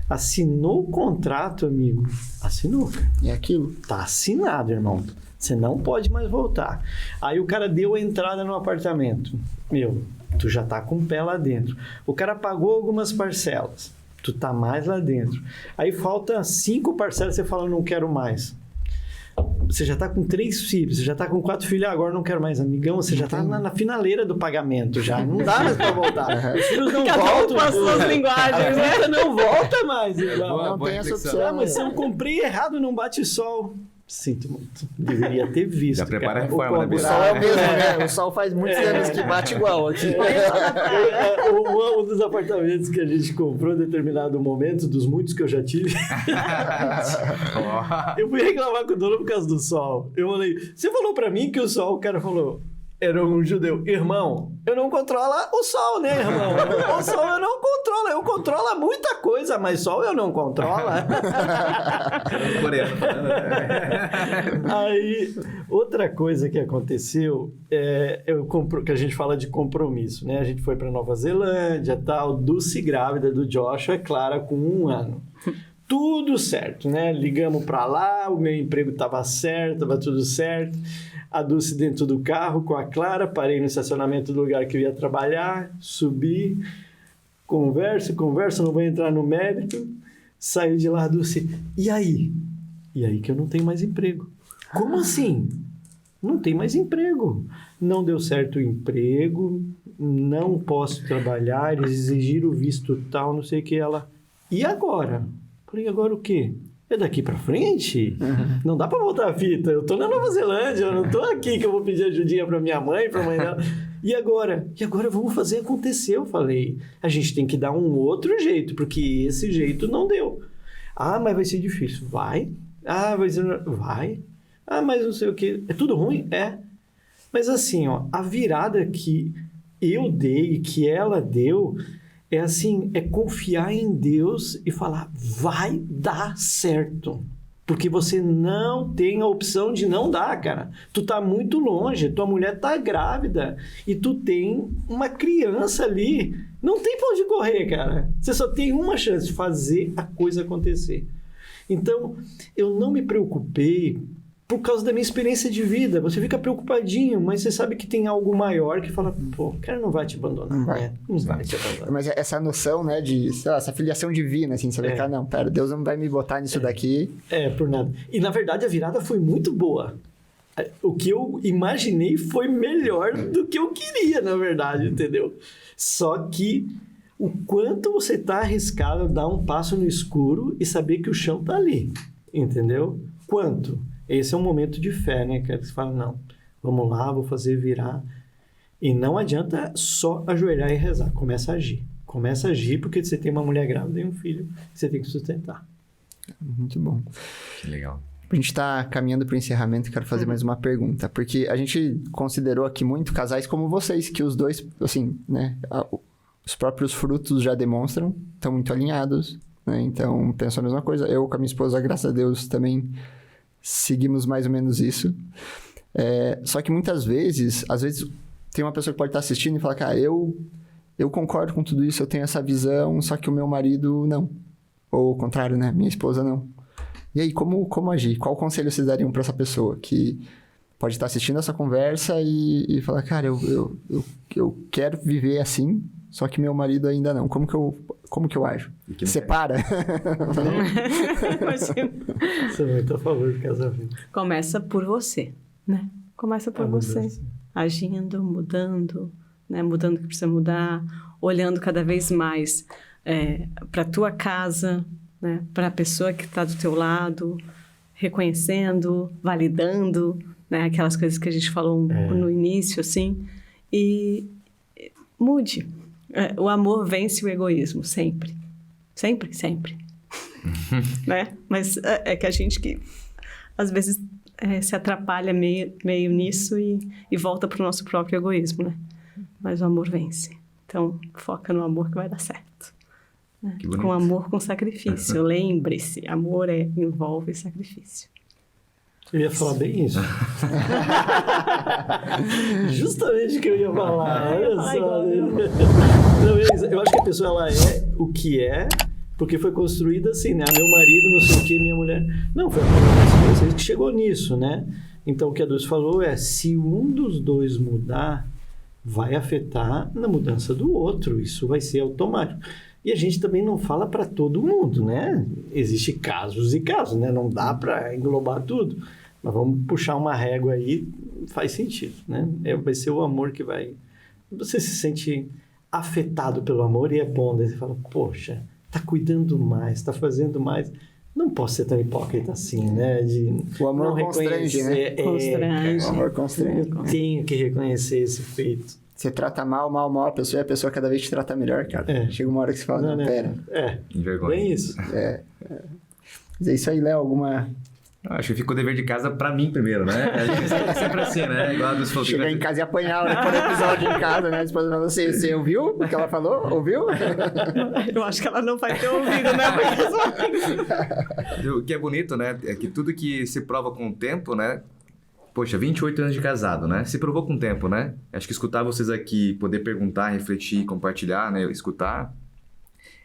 Speaker 3: Assinou o contrato, amigo. Assinou, cara.
Speaker 1: É aquilo.
Speaker 3: Tá assinado, irmão. Você não pode mais voltar. Aí o cara deu a entrada no apartamento. Tu já tá com o pé lá dentro. O cara pagou algumas parcelas. Tu tá mais lá dentro. Aí falta 5 parcelas, você fala, não quero mais. você já tá com 3 filhos, você já tá com 4 filhos, agora não quero mais, amigão, você já tá na finaleira do pagamento já, não dá mais pra voltar. Os filhos não voltam.
Speaker 4: Passou as linguagens, né?
Speaker 3: A não volta mais. Igual.
Speaker 1: Não tem essa opção.
Speaker 3: Ah, mas se eu comprei errado, não bate sol. Sinto muito. Deveria ter visto.
Speaker 2: Já prepara
Speaker 3: cara.
Speaker 2: a reforma, né,
Speaker 1: O
Speaker 2: pessoal?
Speaker 1: sol é o mesmo, né? O sol faz muitos anos que bate igual aqui.
Speaker 3: Um dos apartamentos que a gente comprou em determinado momento, dos muitos que eu já tive, eu fui reclamar com o dono por causa do sol. Eu falei, você falou pra mim que o sol, o cara falou, era um judeu, irmão, eu não controlo o sol, né, irmão? O sol eu não controlo, eu controlo muita coisa, mas sol eu não controlo.
Speaker 2: Coreano.
Speaker 3: Aí, outra coisa que aconteceu, que a gente fala de compromisso, né? A gente foi para Nova Zelândia, tal, Dulce grávida do Joshua, Clara com 1 ano. Tudo certo, né? Ligamos para lá, o meu emprego estava certo, estava tudo certo. A Dulce dentro do carro com a Clara, parei no estacionamento do lugar que eu ia trabalhar, subi, converso, não vou entrar no mérito, saí de lá, Dulce, e aí? E aí que eu não tenho mais emprego. Como assim? Não tem mais emprego. Não deu certo o emprego, não posso trabalhar, eles exigiram o visto tal, não sei o que. Ela, e agora? Falei, agora o quê? É daqui pra frente? Não dá pra voltar a fita. Eu tô na Nova Zelândia, eu não tô aqui que eu vou pedir ajudinha pra minha mãe, pra mãe dela. E agora? E agora vamos fazer acontecer, eu falei. A gente tem que dar um outro jeito, porque esse jeito não deu. Ah, mas vai ser difícil. Vai. Ah, vai. Ah, mas não sei o quê. É tudo ruim? É. Mas assim, ó, a virada que eu dei, que ela deu, é assim, é confiar em Deus e falar, vai dar certo. Porque você não tem a opção de não dar, cara. Tu tá muito longe, tua mulher tá grávida e tu tem uma criança ali. Não tem pra onde correr, cara. Você só tem uma chance de fazer a coisa acontecer. Então, eu não me preocupei por causa da minha experiência de vida. Você fica preocupadinho, mas você sabe que tem algo maior que fala, pô, o cara não vai te abandonar.
Speaker 1: Não vai.
Speaker 3: Né? Não vai te abandonar.
Speaker 1: Mas essa noção, né, de, sei lá, essa filiação divina, assim, saber que, não, pera, Deus não vai me botar nisso daqui.
Speaker 3: Por nada. E, na verdade, a virada foi muito boa. O que eu imaginei foi melhor do que eu queria, na verdade, entendeu? Só que o quanto você tá arriscado a dar um passo no escuro e saber que o chão tá ali, entendeu? Quanto? Esse é um momento de fé, né? Que você fala, não, vamos lá, vou fazer virar. E não adianta só ajoelhar e rezar. Começa a agir. Começa a agir porque você tem uma mulher grávida e um filho que você tem que sustentar.
Speaker 1: Muito bom.
Speaker 2: Que legal.
Speaker 1: A gente tá caminhando pro encerramento e quero fazer mais uma pergunta. Porque a gente considerou aqui muito casais como vocês, que os dois, assim, né? Os próprios frutos já demonstram, estão muito alinhados, né? Então, penso a mesma coisa. Eu com a minha esposa, graças a Deus, também seguimos mais ou menos isso. Só que muitas vezes, às vezes, tem uma pessoa que pode estar assistindo e falar, cara, eu concordo com tudo isso, eu tenho essa visão, só que o meu marido não. Ou o contrário, né? Minha esposa não. E aí, como agir? Qual conselho vocês dariam para essa pessoa que pode estar assistindo essa conversa e falar, cara, eu quero viver assim, só que meu marido ainda não. Como que eu ajo? Separa?
Speaker 4: Imagina.
Speaker 3: Sou muito a favor do casamento.
Speaker 4: Começa por você, né? Começa por você. Agindo, mudando, né? Mudando o que precisa mudar, olhando cada vez mais para tua casa, né? Para a pessoa que está do teu lado, reconhecendo, validando, né? Aquelas coisas que a gente falou no início, assim. E mude. O amor vence o egoísmo, sempre. Sempre, sempre. Né? Mas é que a gente que, às vezes, se atrapalha meio nisso e volta para o nosso próprio egoísmo, né? Mas o amor vence. Então, foca no amor que vai dar certo. Né? Com amor, com sacrifício. Lembre-se, amor envolve sacrifício.
Speaker 3: Eu ia falar bem isso. Justamente o que eu ia falar. Olha só. Eu acho que a pessoa ela é o que é, porque foi construída assim, né? Meu marido, não sei o que, minha mulher. Não, foi a que chegou nisso, né? Então o que a Dulce falou é: se um dos dois mudar, vai afetar na mudança do outro. Isso vai ser automático. E a gente também não fala para todo mundo, né? Existem casos e casos, né? Não dá para englobar tudo. Mas vamos puxar uma régua aí, faz sentido, né? Vai ser o amor que vai... Você se sente afetado pelo amor e é bom. Daí você fala, poxa, tá cuidando mais, tá fazendo mais. Não posso ser tão hipócrita assim, né?
Speaker 1: O amor constrange, né?
Speaker 4: Constrange.
Speaker 1: O amor constrange.
Speaker 3: Eu tenho que reconhecer esse feito.
Speaker 1: Você trata mal a pessoa e a pessoa cada vez te trata melhor, cara. Chega uma hora que você fala, não, pera.
Speaker 2: Envergonha.
Speaker 3: Bem isso.
Speaker 1: Mas é isso aí, Léo, alguma...
Speaker 2: Acho que fica o dever de casa pra mim primeiro, né? A gente é sempre assim, né? Igual a dos falou.
Speaker 1: Chegar em casa e apanhar por episódio em casa, né? Depois você ouviu o que ela falou? Ouviu?
Speaker 4: Eu acho que ela não vai ter ouvido, né? Porque
Speaker 2: O que é bonito, né? É que tudo que se prova com o tempo, né? Poxa, 28 anos de casado, né? Se provou com o tempo, né? Acho que escutar vocês aqui, poder perguntar, refletir, compartilhar, né? Escutar,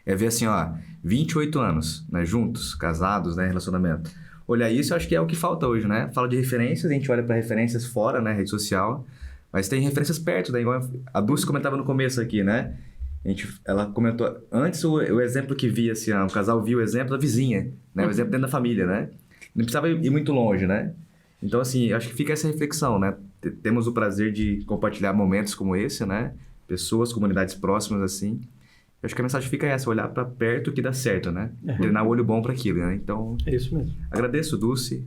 Speaker 2: é ver assim, ó, 28 anos, né? Juntos, casados, né? Relacionamento. Olhar isso, eu acho que é o que falta hoje, né? Fala de referências, a gente olha para referências fora, né? Rede social, mas tem referências perto, né? Igual a Dulce comentava no começo aqui, né? Ela comentou, antes o exemplo que via, assim, o casal viu o exemplo da vizinha, né? O exemplo dentro da família, né? Não precisava ir muito longe, né? Então, assim, acho que fica essa reflexão, né? Temos o prazer de compartilhar momentos como esse, né? Pessoas, comunidades próximas, assim. Eu acho que a mensagem fica essa, olhar para perto que dá certo, né? Treinar o olho bom para aquilo, né? Então,
Speaker 3: é isso mesmo.
Speaker 2: Agradeço, Dulce,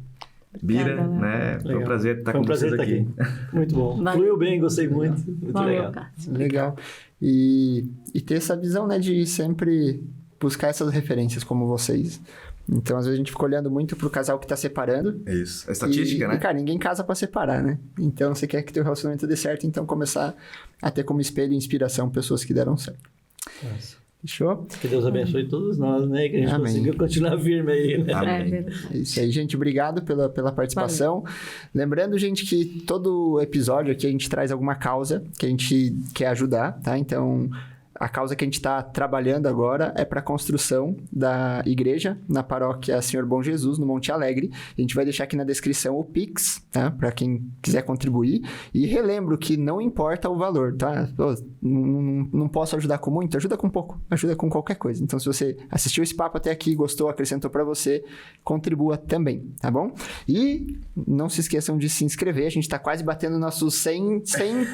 Speaker 2: Bira, né? Foi um prazer estar com vocês aqui.
Speaker 3: Muito bom. Fluiu bem, gostei muito. Muito legal.
Speaker 1: Legal. E ter essa visão, né? De sempre buscar essas referências como vocês. Então, às vezes, a gente fica olhando muito pro casal que tá separando.
Speaker 2: É isso. É estatística, né?
Speaker 1: E, cara, ninguém casa pra separar, né? Então, você quer que teu relacionamento dê certo, então começar a ter como espelho e inspiração pessoas que deram certo.
Speaker 3: Nossa.
Speaker 1: Fechou?
Speaker 3: Que Deus abençoe todos nós, né? Que a gente
Speaker 1: Amém.
Speaker 3: consiga continuar firme aí, né?
Speaker 2: Amém.
Speaker 1: É isso aí, gente. Obrigado pela participação. Valeu. Lembrando, gente, que todo episódio aqui a gente traz alguma causa que a gente quer ajudar, tá? Então, a causa que a gente está trabalhando agora é para a construção da igreja na paróquia Senhor Bom Jesus, no Monte Alegre. A gente vai deixar aqui na descrição o Pix, tá? Para quem quiser contribuir. E relembro que não importa o valor, tá? Não posso ajudar com muito, ajuda com pouco, ajuda com qualquer coisa. Então, se você assistiu esse papo até aqui, gostou, acrescentou para você, contribua também, tá bom? E não se esqueçam de se inscrever, a gente está quase batendo nossos 100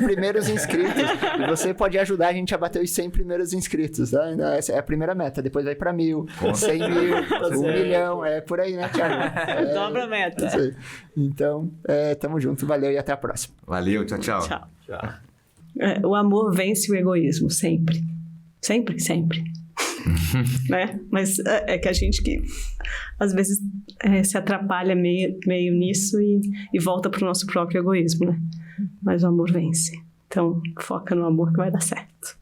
Speaker 1: primeiros inscritos. E você pode ajudar a gente a bater os 100 primeiros inscritos, tá? Essa é a primeira meta, depois vai para 1.000, 100 mil, 1 milhão, é por aí, né, Thiago?
Speaker 4: Dobra a meta.
Speaker 1: Então, tamo junto, valeu e até a próxima.
Speaker 2: Valeu, tchau, tchau.
Speaker 3: Tchau.
Speaker 4: O amor vence o egoísmo, sempre. Sempre, sempre. Né? Mas é que a gente que às vezes se atrapalha meio nisso e volta pro nosso próprio egoísmo, né? Mas o amor vence. Então, foca no amor que vai dar certo.